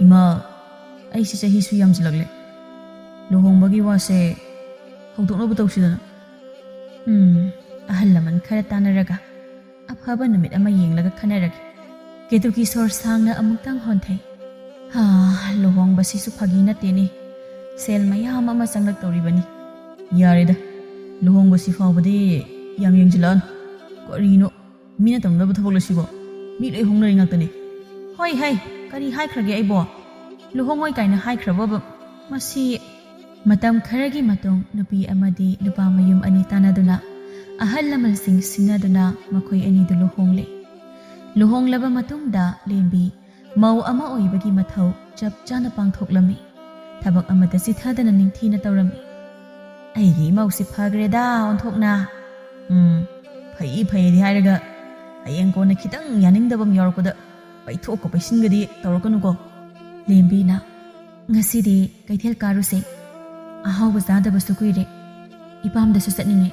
ꯏꯃꯥ, ꯑꯩꯁꯤ ꯆꯍꯤꯁꯨ ꯌꯥꯝꯁꯤꯜꯂꯛꯂꯦ. ꯂꯨꯍꯣꯡꯕꯒꯤ ꯋꯥꯁꯦ ꯍꯧꯗꯣꯛꯅꯕ ꯇꯧꯁꯤꯗꯅ. ꯑꯍꯜ ꯂꯃꯟ ꯈꯔ ꯇꯥꯟꯅꯔꯒ ꯑꯐꯕ ꯅꯨꯃꯤꯠ ꯑꯃ ꯌꯦꯡꯂꯒ ꯈꯟꯅꯔꯒꯦ. ꯀꯦꯇꯨꯀꯤ ꯁꯣꯔ ꯁꯥꯡꯅ ꯑꯃꯨꯛꯇꯪ ꯍꯣꯟꯊꯩ. ꯂꯨꯍꯣꯡꯕꯁꯤꯁꯨ ꯐꯥꯒꯤ ꯅꯠꯇꯦꯅꯦ. ꯁꯦꯜ ꯃꯌꯥꯝ ꯑꯃ ꯆꯪꯂꯛꯇꯧꯔꯤꯕꯅꯤ. ꯌꯥꯔꯦꯗ, ꯂꯨꯍꯣꯡꯕꯁꯤ ꯐꯥꯎꯕꯗꯤ ꯌꯥꯝ ꯌꯦꯡꯁꯤꯜꯂꯛꯑꯅꯨ. ꯀꯔꯤꯅꯣ, ꯃꯤꯅ ꯇꯧꯅꯕ ꯊꯕꯛꯂꯁꯤꯕꯣ? ꯃꯤ ꯂꯣꯏ ꯍꯣꯡꯅꯔꯤ ꯉꯥꯛꯇꯅꯤ. ꯍꯣꯏ, ꯀꯔꯤ ꯍꯥꯏꯈ꯭ꯔꯒꯦ ꯑꯩꯕꯣ? ꯂꯨꯍꯣꯡꯉꯣꯏ ꯀꯥꯏꯅ ꯍꯥꯏꯈ꯭ꯔꯕꯕ? ꯃꯁꯤ. ꯃꯇꯝ ꯈꯔꯒꯤ ꯃꯇꯨꯡ ꯅꯨꯄꯤ ꯑꯃꯗꯤ ꯅꯨꯄꯥ ꯃꯌꯨꯝ ꯑꯅꯤ ꯇꯥꯟꯅꯗꯨꯅ ahal lamalsing sinaduna makhoi anidu luhongle. Luhonglaba matungda lembi mau ama oibagi mathau chap chana pangthoklami. Thabak amata sithadana ningthina tawrami. Aigi mausi phagreda onthokna. Phai di hairaga ayeng ko na khitang yaningdabam yaurkoda paithok ko paisingadi tawrakanuko. Lembi na ngasidi kaithel karuse. Ahawba zadaba kuire. Ipamda su satninge.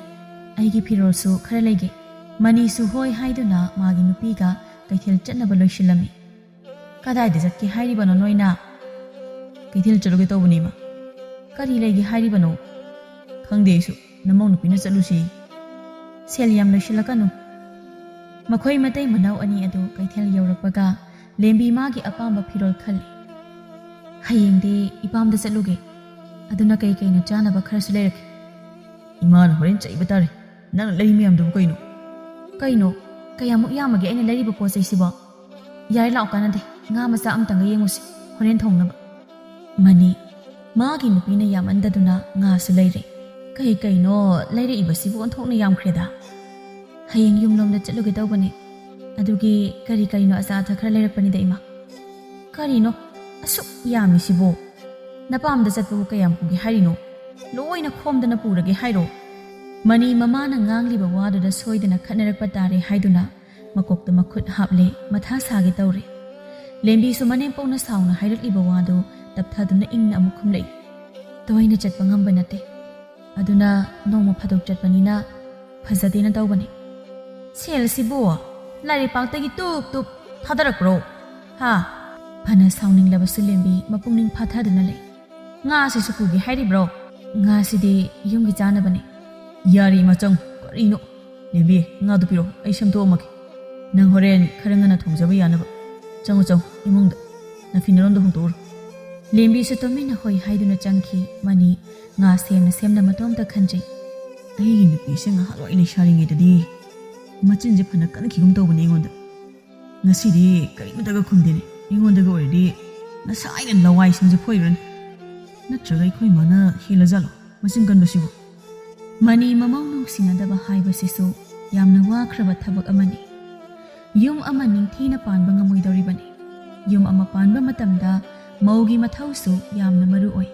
Aigi phirol su khara lege. Mani su hoi haiduna magi nupiga kaithel chatnaba loisilami. Kadai jatke hairibano noina. Kaithel chaloge tawbani ma. Kari lege hairibano. Khangde isu namau nupina chatlusi. Sel yam loisilakanu. Makhoi matai manau ani adu kaithel yaurakpaga lembi magi apamba phirol khali. Hayengde ipamda chatluge. Aduna kai kaina chanaba kharasu leirake. Iman horen chaiba tare. Nang lari miyam du kaino. Kaino kayamuk yamage aina lariba posai siba. Yari lau kanade nga masa amtanga yengusi horen thongnaba. Mani magi nupina yamandaduna nga su leire. Kai kaino leire ibasibu onthokna yamkreda. Hayeng yumlomda chatluge tawbane. Adugi kari kaino asa athakra leirakpanida ima. Karino asuk yami sibo. Napamda chatpabu kayam pugi harino. Loina khomdana purage hairo. Mani mamana ngangliba waduda soidana khatnarakpa tare haiduna makokta makhut haple matha sage tawre. Lembi su manem pawna sauna hairakliba wadu tapthaduna ingna amuk khumlei. Toina chatpa ngamba nate. Aduna nongma phadok chatpanina phajadena tawbane. Sel sibo lari paktagi tup thadarakpro. Ha phana sauninglaba su lembi mapungning phathaduna lei. Nga si sukugi hairibro. Nga sidi yumgi chanabane. Yari machang karino. Lembi nga du piro ai samto amake. Nang horen kharangana thongjaba yanaba. Chango imungda na finaronda hungtor. Lembi su tomina hoi haiduna changki mani nga semna matomta khanjai. Aigi nupi se nga haloi le sharinge dadi machinje phana kankhigum tawbane ingonda. Ngasidi karimataga khumdene ingondaga oredi nasaina lawai singje phoiran. Natraga ikhoi mana helajalo machin kanbasibu. Mani mamau nungsinadaba haibasisu yamna wakraba thabak amani. Yum ama ningthina panba ngamoidoribani. Yum ama panba matamda maugi mathausu yamna maru oi.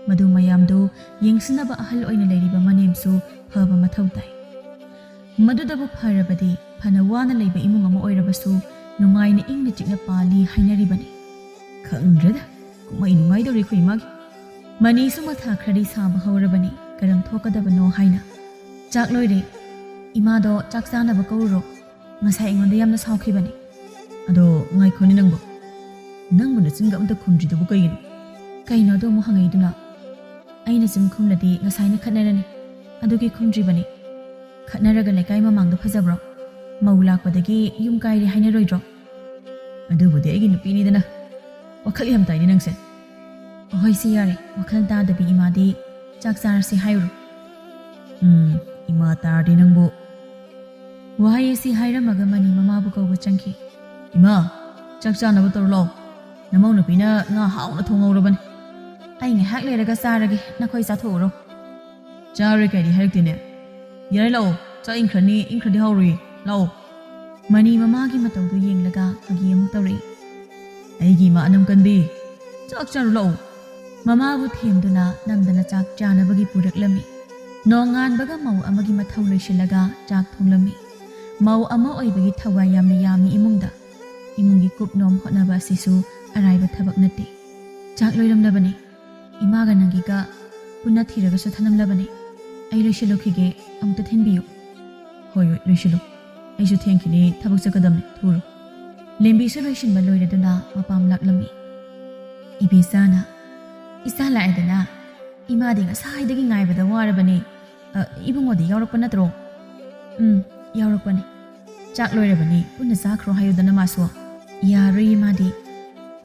Madu mayamdu yengsinaba ahal oina leiriba manemsu phaba mathau tai. Madudabu pharabadi phana wana leiba imung ama oirabasu nungaina ingna chikna pali hainaribani. Khangrada kumai nungai dori khoi magi. Mani su matha khradi saba haurabani. Karam thokadabano haina. Chak loire. Imado chak sanaba kauro. Ngasai ingonda yamna saukhibani. Ado ngai khoni nangbo. Nangbo na chinga amta khumji dabu kaino. Kaino do mo hangai duna. Aina sim khumladi ngasai na khatnarani. Adugi khumjibani. Khatnaraga lekai mamangda phajabro. Maulakpadagi yum kairi hainaroidro. Adubudi aigi nupini dana. Wakhal yam taini nangse. Ohoi si yare. Wakhal tadabi imadi. Chak sarasi hayru. Ima tardi nangbo. Wahai si hairamaga mani mamabu kauba changki. Ima, chak chanaba torlo. Namau nupina nga hauna thongaurabani. Ai ngahak leiraga sarage nakhoi sathoro. Chare kaidi haiktine. Yare lao, cha inkrani hauri. Lao. Mani mamagi mataudu yenglaga hagi amuk tawri. Aigi ma anam kanbi. Chak charu lao. Mamabu themduna namdana chak chanabagi puraklami. Nongan baga mau amagi mathau loisilaga chak thonglami. Mau ama oibagi thawai yamna yami imungda. Imungi kupnom hotnaba sisu araiba thabak nate. Chak loiramlabani. Imaga nangiga punna thiraga su thanamlabani. Ai loisilokhige amta thenbiyu. Hoi loisilo. Aisu thenkhini thabak chakadamne thuru. Lembi su loisinba loiraduna mapam laklami. Ibesana Isa laedana imadi ngasai dagi ngaibada warabani. Ibungodi yaurakpa natro. Yaurakpani. Chak loirabani punna chakhro hayudana maso. Yaroi imadi.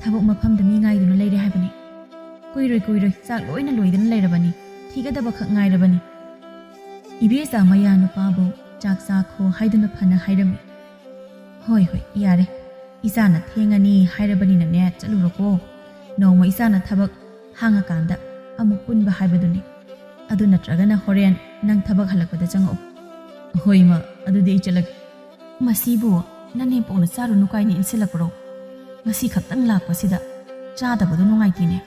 Thabuk mafamda mi ngaiduna leire haibani. Kuiroi chak loina loidana leirabani. Thigadaba khak ngairabani. Ibesa maya nupabu chak chakho haiduna phana hairami. Hoi yare. Isana thengani hairabani na ne chaluroko. Nongma isana thabak hanga kanda amuk punba haibaduni. Adu natragana horen nang thabak halakpada chango. ꯍꯣꯏ ꯏꯃꯥ ꯑꯗꯨꯗꯤ ꯑꯩ ꯆꯠꯂꯒꯦ ꯃꯁꯤꯕꯨ ꯅꯅꯦꯝꯄꯣꯛꯅ ꯆꯥꯔꯨꯅꯨ ꯀꯥꯏꯅ ꯏꯟꯁꯤꯜꯂꯛꯄ꯭ꯔꯣ ꯉꯁꯤ ꯈꯛꯇꯪ ꯂꯥꯛꯄꯁꯤꯗ ꯆꯥꯗꯕꯗꯣ ꯅꯨꯡꯉꯥꯏꯇꯦꯅꯦ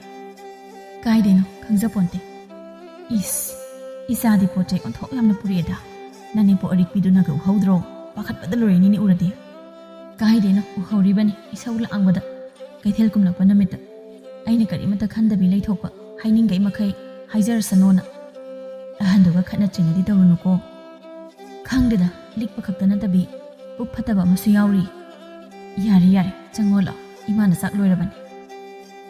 ꯀꯥꯏꯗꯦꯅꯣ ꯈꯪꯖꯄꯣꯟꯇꯦ ꯏꯁ ꯏꯆꯥꯗꯤ ꯄꯣꯠ ꯆꯩ ꯑꯣꯟꯊꯣꯛ ꯌꯥꯝꯅ ꯄꯨꯔꯛꯑꯦꯗ ꯅꯅꯦꯝꯄꯣꯛ ꯑꯔꯤꯛꯄꯤꯗꯨꯅꯒ ꯎꯍꯧꯗ꯭ꯔꯣ ꯄꯥꯈꯠꯄꯗ ꯂꯣꯏꯔꯅꯤꯅꯦ ꯎꯔꯗꯤ ꯀꯥꯏꯗꯦꯅꯣ ꯎꯍꯧꯔꯤꯕꯅꯤ ꯏꯁꯧ ꯂꯥꯡꯕꯗ ꯀꯩꯊꯦꯜ ꯀꯨꯝꯂꯛꯄ ꯅꯨꯃꯤꯠꯇ ꯑꯩꯅ ꯀꯔꯤꯃꯠꯇ ꯈꯟꯗꯕꯤ ꯂꯩꯊꯣꯛꯄ ꯍꯥꯏꯅꯤꯡꯒꯩ ꯃꯈꯩ ꯍꯥꯏꯖꯔꯁꯅꯣꯅ ꯑꯍꯟꯗꯨꯒ ꯈꯠꯅ ꯆꯩꯅꯗꯤ ꯇꯧꯔꯨꯅꯨꯀꯣ ꯈꯪꯗꯦꯗ ꯂꯤꯛꯄ ꯈꯛꯇ ꯅꯠꯇꯕꯤ ꯄꯨꯛ ꯐꯠꯇꯕ ꯑꯃꯁꯨ ꯌꯥꯎꯔꯤ ꯌꯥꯔꯦ ꯌꯥꯔꯦ ꯆꯪꯉꯣꯂꯥ ꯏꯃꯥꯅ ꯆꯥꯛ ꯂꯣꯏꯔꯕꯅꯤ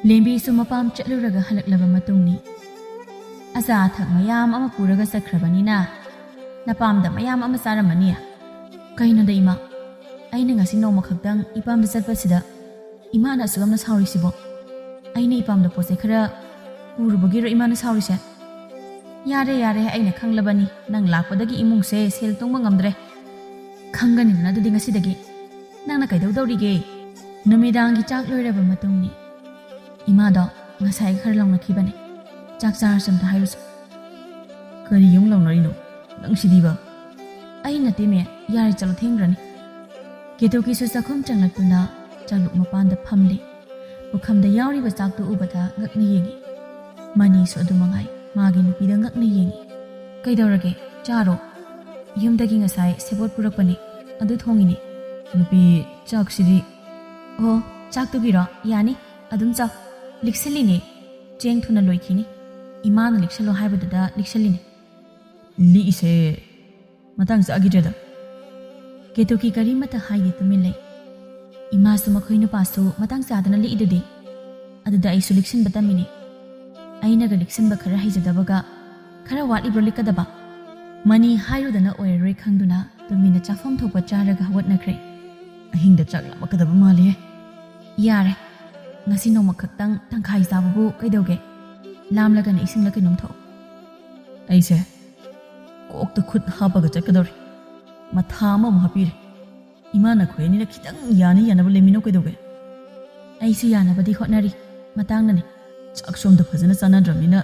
ꯂꯦꯝꯕꯤꯁꯨ ꯃꯄꯥꯝ ꯆꯠꯂꯨꯔꯒ ꯍꯜꯂꯛꯂꯕ ꯃꯇꯨꯡꯅꯤ ꯑꯆꯥ ꯑꯊꯛ ꯃꯌꯥꯝ ꯑꯃ ꯄꯨꯔꯒ ꯆꯠꯈ꯭ꯔꯕꯅꯤꯅ ꯅꯄꯥꯝꯗ ꯃꯌꯥꯝ ꯑꯃ ꯆꯥꯔꯝꯃꯅꯤ ꯀꯩꯅꯣꯗ ꯏꯃꯥ ꯑꯩꯅ ꯉꯁꯤ ꯅꯣꯡꯃ ꯈꯛꯇꯪ ꯏꯄꯥꯝꯗ ꯆꯠꯄꯁꯤꯗ ꯏꯃꯥꯅ ꯑꯁꯨꯛ ꯌꯥꯝꯅ ꯁꯥꯎꯔꯤꯁꯤꯕꯣ ꯑꯩꯅ ꯏꯄꯥꯝꯗ ꯄꯣꯠꯆꯩ ꯈꯔ ꯄꯨꯔꯨꯕꯒꯤꯔꯣ ꯏꯃꯥꯅ ꯁꯥꯎꯔꯤꯁꯦ ꯌꯥꯔꯦ ꯌꯥꯔꯦ ꯑꯩꯅ ꯈꯪꯂꯕꯅꯤ ꯅꯪ ꯂꯥꯛꯄꯗꯒꯤ ꯏꯃꯨꯡꯁꯦ ꯁꯦꯜ ꯇꯨꯡꯕ ꯉꯝꯗ꯭ꯔꯦ ꯈꯪꯒꯅꯤꯗꯅ ꯑꯗꯨꯗꯤ ꯉꯁꯤꯗꯒꯤ ꯅꯪꯅ ꯀꯩꯗꯧꯗꯧꯔꯤꯒꯦ ꯅꯨꯃꯤꯗꯥꯡꯒꯤ ꯆꯥꯛ ꯂꯣꯏꯔꯕ ꯃꯇꯨꯡꯅꯤ ꯏꯃꯥꯗꯣ ꯉꯁꯥꯏ ꯈꯔ ꯂꯧꯅꯈꯤꯕꯅꯦ ꯆꯥꯛ ꯆꯥꯔꯁꯨ ꯑꯝꯇ ꯍꯥꯏꯔꯨꯁꯨ ꯀꯔꯤ ꯌꯨꯝ ꯂꯧꯅꯔꯤꯅꯣ ꯅꯪ ꯁꯤꯗꯤꯕ ꯑꯩ ꯅꯠꯇꯦꯃꯦ ꯌꯥꯔꯦ ꯆꯠꯂꯣ ꯊꯦꯡꯈ꯭ꯔꯅꯤ ꯀꯦꯇꯨꯀꯤꯁꯨ ꯆꯥꯛꯈꯨꯝ ꯆꯪꯂꯛꯇꯨꯅ ꯆꯥꯛꯂꯨꯛ ꯃꯄꯥꯟꯗ ꯐꯝꯂꯤ ꯄꯨꯈꯝꯗ ꯌꯥꯎꯔꯤꯕ ꯆꯥꯛꯇꯨ ꯎꯕꯗ ꯉꯛꯅ ꯌꯦꯡꯉꯤ ꯃꯅꯤꯁꯨ ꯑꯗꯨꯃꯉꯥꯏ ꯃꯥꯒꯤ ꯅꯨꯄꯤꯗ ꯉꯛꯅ ꯌꯦꯡꯉꯤ ꯀꯩꯗꯧꯔꯒꯦ ꯆꯥꯔꯣ ꯌꯨꯝꯗꯒꯤ ꯉꯁꯥꯏ ꯁꯦꯕꯣꯠ ꯄꯨꯔꯛꯄꯅꯤ ꯑꯗꯨ ꯊꯣꯡꯉꯤꯅꯤ ꯅꯨꯄꯤ ꯆꯥꯛꯁꯤꯗꯤ ꯑꯣ ꯆꯥꯛꯇꯨꯒꯤꯔꯣ ꯌꯥꯅꯤ ꯑꯗꯨꯝ ꯆꯥꯎ ꯂꯤꯛꯁꯜꯂꯤꯅꯦ ꯆꯦꯡ ꯊꯨꯅ ꯂꯣꯏꯈꯤꯅꯤ ꯏꯃꯥꯅ ꯂꯤꯛꯁꯜꯂꯣ ꯍꯥꯏꯕꯗꯨꯗ ꯂꯤꯛꯁꯜꯂꯤꯅꯦ ꯂꯤꯛꯏꯁꯦ ꯃꯇꯥꯡ ꯆꯥꯈꯤꯗ꯭ꯔꯦꯗ ꯀꯦꯇꯨꯀꯤ ꯀꯔꯤꯃꯠꯇ ꯍꯥꯏꯗꯦ ꯇꯨꯃꯤꯟ ꯂꯩ ꯏꯃꯥꯁꯨ ꯃꯈꯣꯏ ꯅꯨꯄꯥꯁꯨ ꯃꯇꯥꯡ ꯆꯥꯗꯅ ꯂꯤꯛꯏꯗꯨꯗꯤ ꯑꯗꯨꯗ ꯑꯩꯁꯨ ꯂꯤꯛꯁꯤꯟꯕ ꯇꯝꯃꯤꯅꯤ ꯑꯩꯅꯒ ꯂꯤꯛꯁꯤꯟꯕ ꯈꯔ ꯍꯩꯖꯗꯕꯒ ꯈꯔ ꯋꯥꯠꯂꯤꯕ꯭ꯔꯣ ꯂꯤꯛꯀꯗꯕ ꯃꯅꯤ ꯍꯥꯏꯔꯨꯗꯅ ꯑꯣꯏꯔꯔꯣꯏ ꯈꯪꯗꯨꯅ ꯇꯨꯃꯤꯟꯅ ꯆꯥꯐꯝ ꯊꯣꯛꯄ ꯆꯥꯔꯒ ꯍꯧꯒꯠꯅꯈ꯭ꯔꯦ ꯑꯍꯤꯡꯗ ꯆꯥꯛ ꯂꯥꯝꯃꯛꯀꯗꯕ ꯃꯥꯜꯂꯤꯍꯦ ꯌꯥꯔꯦ ꯉꯁꯤ ꯅꯣꯡꯃ ꯈꯛꯇꯪ ꯇꯪꯈꯥꯏ ꯆꯥꯕꯕꯨ ꯀꯩꯗꯧꯒꯦ ꯂꯥꯝꯂꯒꯅ ꯏꯁꯤꯡꯂ ꯀꯩꯅꯣꯝ ꯊꯛꯑꯣ ꯑꯩꯁꯦ ꯀꯣꯛꯇ ꯈꯨꯠ ꯍꯥꯞꯄꯒ ꯆꯠꯀꯗꯧꯔꯤ ꯃꯊꯥ ꯑꯃꯃꯨꯛ ꯍꯥꯞꯄꯤꯔꯦ ꯏꯃꯥꯅ ꯈꯣꯏꯔꯅꯤꯅ ꯈꯤꯇꯪ ꯌꯥꯅꯕ ꯂꯩꯃꯤꯟꯅꯧ ꯀꯩꯗꯧꯒꯦ ꯑꯩꯁꯨ ꯌꯥꯅꯕꯗꯤ ꯍꯣꯠꯅꯔꯤ ꯃꯇꯥꯡꯅꯅꯤ ꯆꯥꯛ ꯁꯣꯝꯗ ꯐꯖꯅ ꯆꯥꯟꯅꯗ꯭ꯔꯕꯅꯤꯅ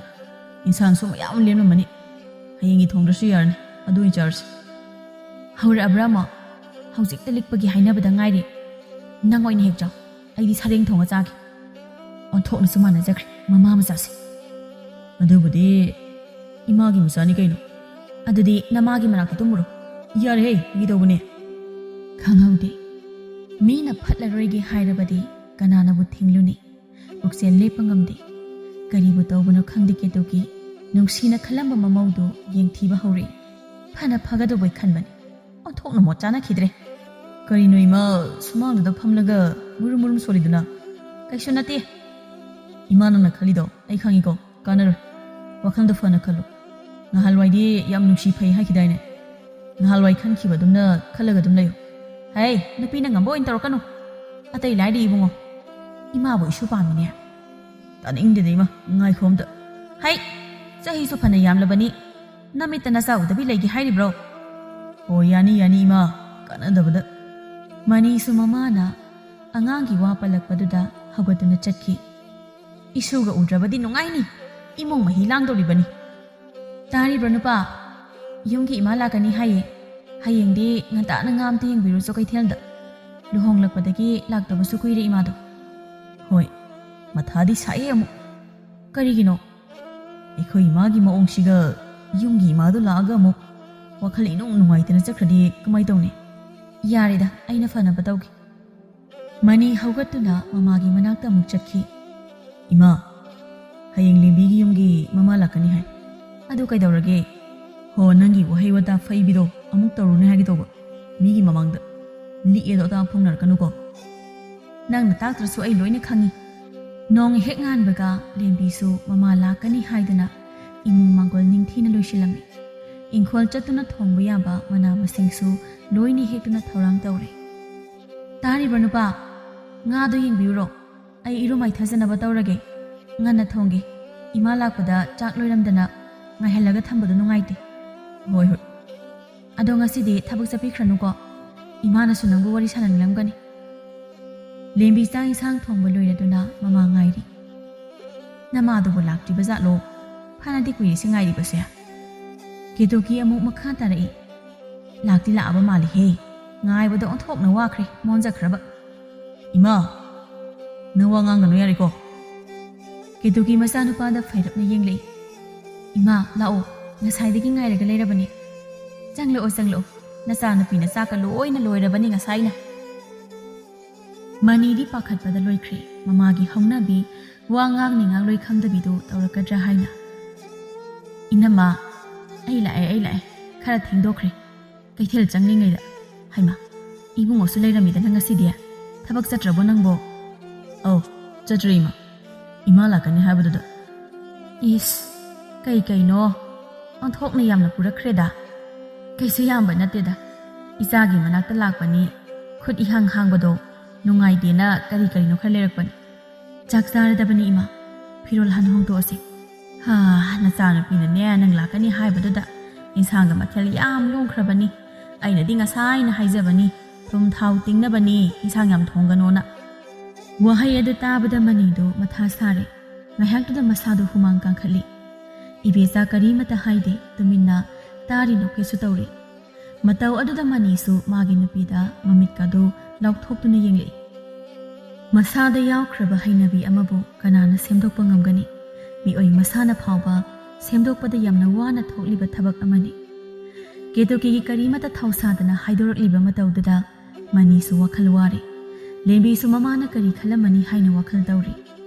ꯏꯟꯁꯥꯡꯁꯨ ꯃꯌꯥꯝ ꯂꯦꯝꯂꯝꯃꯅꯤ ꯍꯌꯦꯡꯒꯤ ꯊꯣꯡꯗ꯭ꯔꯁꯨ ꯌꯥꯔꯅꯤ ꯑꯗꯨ ꯑꯣꯏꯅ ꯆꯥꯔꯁꯤ ꯍꯧꯔꯛꯑꯕ꯭ꯔꯥ ꯑꯃ ꯍꯧꯖꯤꯛꯇ ꯂꯤꯛꯄꯒꯤ ꯍꯥꯏꯅꯕꯗ ꯉꯥꯏꯔꯤ ꯅꯪ ꯑꯣꯏꯅ ꯍꯦꯛ ꯆꯥꯎ ꯑꯩꯗꯤ ꯁꯔꯦꯡ ꯊꯣꯡꯉ ꯆꯥꯒꯦ ꯑꯣꯟꯊꯣꯛꯅꯁꯨ ꯃꯥꯟꯅꯖꯈ꯭ꯔꯦ ꯃꯃꯥ ꯃꯆꯥꯁꯦ ꯑꯗꯨꯕꯨꯗꯤ ꯏꯃꯥꯒꯤ ꯃꯆꯥꯅꯤ ꯀꯩꯅꯣ ꯑꯗꯨꯗꯤ ꯅꯃꯥꯒꯤ ꯃꯅꯥꯛꯇ ꯇꯨꯝꯃꯨꯔꯣ ꯌꯥꯔꯦꯍꯦ ꯐꯥꯒꯤ ꯈꯪꯍꯧꯗꯦ ꯃꯤꯅ ꯐꯠꯂꯔꯣꯏꯒꯦ ꯍꯥꯏꯔꯕꯗꯤ ꯀꯅꯥꯅꯕꯨ ꯊꯤꯡꯂꯨꯅꯤ ꯄꯨꯛꯆꯦꯜ ꯂꯦꯞꯄ ꯉꯝꯗꯦ ꯀꯔꯤꯕꯨ ꯇꯧꯕꯅꯣ ꯈꯪꯗꯦ ꯀꯦꯇꯨꯀꯤ ꯅꯨꯡꯁꯤꯅ ꯈꯜꯂꯝꯕ ꯃꯃꯧꯗꯨ ꯌꯦꯡꯊꯤꯕ ꯍꯧꯔꯛꯏ ꯐꯅ ꯐꯒꯗꯧꯕꯩ ꯈꯟꯕꯅꯤ ꯑꯣꯟꯊꯣꯛꯅ ꯃꯣꯠ ꯆꯥꯅꯈꯤꯗ꯭ꯔꯦ ꯀꯔꯤꯅꯣ ꯏꯃꯥ ꯁꯨꯃꯥꯡꯗꯨꯗ ꯐꯝꯂꯒ ꯃꯨꯔꯨꯝ ꯃꯨꯔꯨꯝ ꯁꯣꯜꯂꯤꯗꯨꯅ ꯀꯩꯁꯨ ꯅꯠꯇꯦ ꯏꯃꯥ ꯅꯪꯅ ꯈꯜꯂꯤꯗꯣ ꯑꯩ ꯈꯪꯉꯤꯀꯣ ꯀꯥꯟꯅꯔꯣꯏ ꯋꯥꯈꯜꯗꯣ ꯐꯅ ꯈꯜꯂꯨ ꯅꯍꯥꯟꯋꯥꯏꯗꯤ ꯌꯥꯝ ꯅꯨꯡꯁꯤ ꯐꯩ ꯍꯥꯏꯈꯤꯗꯥꯏꯅꯦ ꯅꯍꯥꯟꯋꯥꯏ ꯈꯟꯈꯤꯕ ꯑꯗꯨꯝꯅ ꯈꯜꯂꯒ ꯑꯗꯨꯝ ꯂꯩꯌꯨ ꯍꯩ ꯅꯨꯄꯤꯅ ꯉꯝꯕ ꯑꯣꯏꯅ ꯇꯧꯔꯛꯀꯅꯨ ꯑꯇꯩ ꯂꯥꯏꯔꯤ ꯏꯕꯨꯡꯉꯣ ꯏꯃꯥꯕꯨ ꯏꯁꯨ ꯄꯥꯝꯃꯤꯅꯦ ꯇꯥꯅꯤꯡꯗꯦꯗ ꯏꯃꯥ ꯉꯥꯏꯈꯣ ꯑꯝꯇ ꯍꯩ ꯆꯍꯤꯁꯨ ꯐꯅ ꯌꯥꯝꯂꯕꯅꯤ ꯅꯃꯤꯠꯇ ꯅꯆꯥ ꯎꯗꯕꯤ ꯂꯩꯒꯦ ꯍꯥꯏꯔꯤꯕ꯭ꯔꯣ ꯑꯣ ꯌꯥꯅꯤ ꯏꯃꯥ ꯀꯥꯟꯅꯗꯕꯗ ꯃꯅꯤꯁꯨ ꯃꯃꯥꯅ ꯑꯉꯥꯡꯒꯤ ꯋꯥ ꯄꯜꯂꯛꯄꯗꯨꯗ ꯍꯧꯒꯠꯇꯨꯅ ꯆꯠꯈꯤ ꯏꯁꯨꯒ ꯎꯗ꯭ꯔꯕꯗꯤ ꯅꯨꯡꯉꯥꯏꯅꯤ ꯏꯃꯨꯡ ꯃꯍꯤ ꯂꯥꯡꯗꯧꯔꯤꯕꯅꯤ ꯇꯥꯔꯤꯕ꯭ꯔꯣ ꯅꯨꯄꯥ ꯌꯨꯝꯒꯤ ꯏꯃꯥ ꯂꯥꯛꯀꯅꯤ ꯍꯥꯏꯌꯦ ꯍꯌꯦꯡꯗꯤ ꯉꯟꯇꯥꯅ ꯉꯥ ꯑꯝꯇ ꯌꯦꯡꯕꯤꯔꯨꯆꯣ ꯀꯩꯊꯦꯜꯗ ꯂꯨꯍꯣꯡꯂꯛꯄꯗꯒꯤ ꯂꯥꯛꯇꯕꯁꯨ ꯀꯨꯏꯔꯦ ꯏꯃꯥꯗꯣ ꯍꯣꯏ ꯃꯊꯥꯗꯤ ꯁꯥꯏꯌꯦ ꯑꯃꯨꯛ ꯀꯔꯤꯒꯤꯅꯣ ꯑꯩꯈꯣꯏ ꯏꯃꯥꯒꯤ ꯃꯑꯣꯡꯁꯤꯒ ꯌꯨꯝꯒꯤ ꯏꯃꯥꯗꯣ ꯂꯥꯛꯑꯒ ꯑꯃꯨꯛ ꯋꯥꯈꯜ ꯏꯅꯨꯡ ꯅꯨꯡꯉꯥꯏꯇꯅ ꯆꯠꯈ꯭ꯔꯗꯤ ꯀꯃꯥꯏꯅ ꯇꯧꯅꯤ ꯌꯥꯔꯦꯗ ꯑꯩꯅ ꯐꯅꯕ ꯇꯧꯒꯦ ꯃꯅꯤ ꯍꯧꯒꯠꯇꯨꯅ ꯃꯃꯥꯒꯤ ꯃꯅꯥꯛꯇ ꯑꯃꯨꯛ ꯆꯠꯈꯤ ꯏꯃꯥ ꯍꯌꯦꯡ ꯂꯦꯝꯕꯤꯒꯤ ꯌꯨꯝꯒꯤ ꯃꯃꯥ ꯂꯥꯛꯀꯅꯤ ꯍꯥꯏ ꯑꯗꯨ ꯀꯩꯗꯧꯔꯒꯦ ꯍꯣ ꯅꯪꯒꯤ ꯋꯥꯍꯩ ꯋꯥꯇꯥ ꯐꯩꯕꯤꯗꯣ ꯑꯃꯨꯛ ꯇꯧꯔꯨꯅꯦ ꯍꯥꯏꯒꯦ ꯇꯧꯕ ꯃꯤꯒꯤ ꯃꯃꯥꯡꯗ ꯂꯤꯛꯑꯦꯗꯣ ꯑꯇꯥ ꯐꯣꯡꯅꯔꯛꯀꯅꯨꯀꯣ ꯅꯪꯅ ꯇꯥꯛꯇ꯭ꯔꯁꯨ ꯑꯩ ꯂꯣꯏꯅ ꯈꯪꯉꯤ ꯅꯣꯡ ꯍꯦꯛ ꯉꯥꯟꯕꯒ ꯂꯦꯝꯕꯤꯁꯨ ꯃꯃꯥ ꯂꯥꯛꯀꯅꯤ ꯍꯥꯏꯗꯨꯅ ꯏꯃꯨꯡ ꯃꯥꯡꯒꯣꯜ ꯅꯤꯡꯊꯤꯅ ꯂꯣꯏꯁꯤꯜꯂꯝꯃꯤ ꯏꯪꯈꯣꯜ ꯆꯠꯇꯨꯅ ꯊꯣꯡꯕ ꯌꯥꯕ ꯃꯅꯥ ꯃꯁꯤꯡꯁꯨ ꯂꯣꯏꯅ ꯍꯦꯛꯇꯨꯅ ꯊꯧꯔꯥꯡ ꯇꯧꯔꯦ ꯇꯥꯔꯤꯕ꯭ꯔꯣ ꯅꯨꯄꯥ ꯉꯥꯗꯣ ꯌꯦꯡꯕꯤꯌꯨꯔꯣ ꯑꯩ ꯏꯔꯨ ꯃꯥꯏꯊꯖꯅꯕ ꯇꯧꯔꯒꯦ ꯉꯟꯅ ꯊꯣꯡꯒꯦ ꯏꯃꯥ ꯂꯥꯛꯄꯗ ꯆꯥꯛ ꯂꯣꯏꯔꯝꯗꯅ ꯉꯥꯏꯍꯜꯂꯒ ꯊꯝꯕꯗꯣ ꯅꯨꯡꯉꯥꯏꯇꯦ ꯍꯣꯏ ꯑꯗꯣ ꯉꯁꯤꯗꯤ ꯊꯕꯛ ꯆꯠꯄꯤꯈ꯭ꯔꯅꯨꯀꯣ ꯏꯃꯥꯅꯁꯨ ꯅꯪꯕꯨ ꯋꯥꯔꯤ ꯁꯥꯟꯅꯅꯤꯡꯂꯝꯒꯅꯤ ꯂꯦꯝꯕꯤ ꯆꯥꯛ ꯏꯟꯁꯥꯡ ꯊꯣꯡꯕ ꯂꯣꯏꯔꯗꯨꯅ ꯃꯃꯥ ꯉꯥꯏꯔꯤ ꯅꯃꯥꯗꯨꯕꯨ ꯂꯥꯛꯇ꯭ꯔꯤꯕ ꯖꯥꯠꯂꯣ ꯐꯅꯗꯤ ꯀꯨꯏꯔꯤꯁꯦ ꯉꯥꯏꯔꯤꯕꯁꯦ ꯀꯦꯇꯨꯀꯤ ꯑꯃꯨꯛ ꯃꯈꯥ ꯇꯥꯔꯛꯏ ꯂꯥꯛꯇꯤ ꯂꯥꯛꯑꯕ ꯃꯥꯜꯂꯤꯍꯦ ꯉꯥꯏꯕꯗ ꯑꯣꯟꯊꯣꯛꯅ ꯋꯥꯈ꯭ꯔꯦ ꯃꯣꯟꯖꯈ꯭ꯔꯕ ꯏꯃꯥ ꯅꯪ ꯋꯥ ꯉꯥꯡꯒꯅꯨ ꯌꯥꯔꯦꯀꯣ ꯀꯦꯇꯨꯀꯤ ꯃꯆꯥꯅꯨꯄꯥꯗ ꯐꯩꯔꯞꯅ ꯌꯦꯡꯂꯛꯏ ꯏꯃꯥ ꯂꯥꯛꯑꯣ ꯉꯁꯥꯏꯗꯒꯤ ꯉꯥꯏꯔꯒ ꯂꯩꯔꯕꯅꯤ ꯆꯪꯂꯛꯑꯣ ꯅꯆꯥꯅꯨꯄꯤꯅ ꯆꯥꯛꯀ ꯂꯣꯏꯅ ꯂꯣꯏꯔꯕꯅꯤ ꯉꯁꯥꯏꯅ ꯃꯅꯤꯗꯤ ꯄꯥꯈꯠꯄꯗ ꯂꯣꯏꯈ꯭ꯔꯦ ꯃꯃꯥꯒꯤ ꯍꯧꯅꯕꯤ ꯋꯥ ꯉꯥꯡꯅꯤꯡꯉꯥꯛꯂꯣꯏ ꯈꯪꯗꯕꯤꯗꯣ ꯇꯧꯔꯛꯀꯗ꯭ꯔꯥ ꯍꯥꯏꯅ ꯏꯅꯝꯃ ꯑꯩ ꯂꯥꯛꯑꯦ ꯈꯔ ꯊꯦꯡꯗꯣꯛꯈ꯭ರೆ ꯀꯩꯊꯦꯜ ꯆꯪꯂꯤꯉꯩꯗ ꯍꯩꯃꯥ ꯏꯕꯨꯡꯉꯣꯁꯨ ꯂꯩꯔꯝꯃꯤꯗꯅ ꯉꯁꯤꯗꯤ ꯊꯕꯛ ꯆꯠꯇ꯭ꯔꯕꯣ ꯅꯪꯕꯣ ꯑꯧ ꯆꯠꯇ꯭ꯔꯤ ꯏꯃꯥ ꯂꯥꯛꯀꯅꯤ ꯍꯥꯏꯕꯗꯨꯗ ꯏꯁ ꯀꯩꯅꯣ ꯑꯣꯟꯊꯣꯛꯅ ꯌꯥꯝꯅ ꯄꯨꯔꯛꯈ꯭ꯔꯦꯗ ꯀꯩꯁꯨ ꯌꯥꯝꯕ ꯅꯠꯇꯦꯗ ꯏꯆꯥꯒꯤ ꯃꯅꯥꯛꯇ ꯂꯥꯛꯄꯅꯤ ꯈꯨꯠ ꯏꯍꯥꯡ ꯍꯥꯡꯕꯗꯣ ꯅꯨꯡꯉꯥꯏꯇꯦꯅ ꯀꯔꯤꯅꯣ ꯈꯔ ꯂꯩꯔꯛꯄꯅꯤ ꯆꯥꯛ ꯆꯥꯔꯗꯕꯅꯤ ꯏꯃꯥ ꯐꯤꯔꯣꯜ ꯍꯥꯟꯅ ꯍꯣꯡꯗꯣꯛꯑꯁꯤ ꯅꯆꯥꯅꯨꯄꯤꯅꯅꯦ ꯅꯪ ꯂꯥꯛꯀꯅꯤ ꯍꯥꯏꯕꯗꯨꯗ ꯏꯟꯁꯥꯡꯒ ꯃꯊꯦꯜ ꯌꯥꯝ ꯂꯣꯡꯈ꯭ꯔꯕꯅꯤ ꯑꯩꯅꯗꯤ ꯉꯁꯥꯏꯅ ꯍꯥꯏꯖꯕꯅꯤ ꯊꯨꯝ ꯊꯥꯎ ꯇꯤꯡꯅꯕꯅꯤ ꯏꯟꯁꯥꯡ ꯌꯥꯝ ꯊꯣꯡꯒꯅꯣꯅ ꯋꯥꯍꯩ ꯑꯗꯨ ꯇꯥꯕꯗ ꯃꯅꯤꯗꯨ ꯃꯊꯥ ꯁꯥꯔꯦ ꯉꯥꯏꯍꯥꯛꯇꯨꯗ ꯃꯁꯥꯗꯨ ꯍꯨꯃꯥꯡ ꯀꯥꯡꯈꯠꯂꯤ ꯏꯕꯦꯆꯥ ꯀꯔꯤꯃꯇ ꯍꯥꯏꯗꯦ ꯇꯨꯃꯤꯟꯅ ꯇꯥꯔꯤꯅꯣꯈꯩꯁꯨ ꯇꯧꯔꯤ ꯃꯇꯧ ꯑꯗꯨꯗ ꯃꯅꯤꯁꯨ ꯃꯥꯒꯤ ꯅꯨꯄꯤꯗ ꯃꯃꯤꯠꯀꯗꯨ ꯂꯥꯎꯊꯣꯛꯇꯨꯅ ꯌꯦꯡꯂꯛꯏ ꯃꯁꯥꯗ ꯌꯥꯎꯈ꯭ꯔꯕ ꯍꯩꯅꯕꯤ ꯑꯃꯕꯨ ꯀꯅꯥꯅ ꯁꯦꯝꯗꯣꯛꯄ ꯉꯝꯒꯅꯤ ꯃꯤꯑꯣꯏ ꯃꯁꯥꯅ ꯐꯥꯎꯕ ꯁꯦꯝꯗꯣꯛꯄꯗ ꯌꯥꯝꯅ ꯋꯥꯅ ꯊꯣꯛꯂꯤꯕ ꯊꯕꯛ ꯑꯃꯅꯤ ꯀꯦꯇꯨꯀꯤꯒꯤ ꯀꯔꯤꯃꯇ ꯊꯧꯁꯥꯗꯅ ꯍꯥꯏꯗꯣꯔꯛꯂꯤꯕ ꯃꯇꯧꯗꯨꯗ ꯃꯅꯤꯁꯨ ꯋꯥꯈꯜ ꯋꯥꯔꯤ ꯂꯦꯝꯕꯤꯁꯨ ꯃꯃꯥꯅ ꯀꯔꯤ ꯈꯜꯂꯝꯃꯅꯤ ꯍꯥꯏꯅ ꯋꯥꯈꯜ ꯇꯧꯔꯤ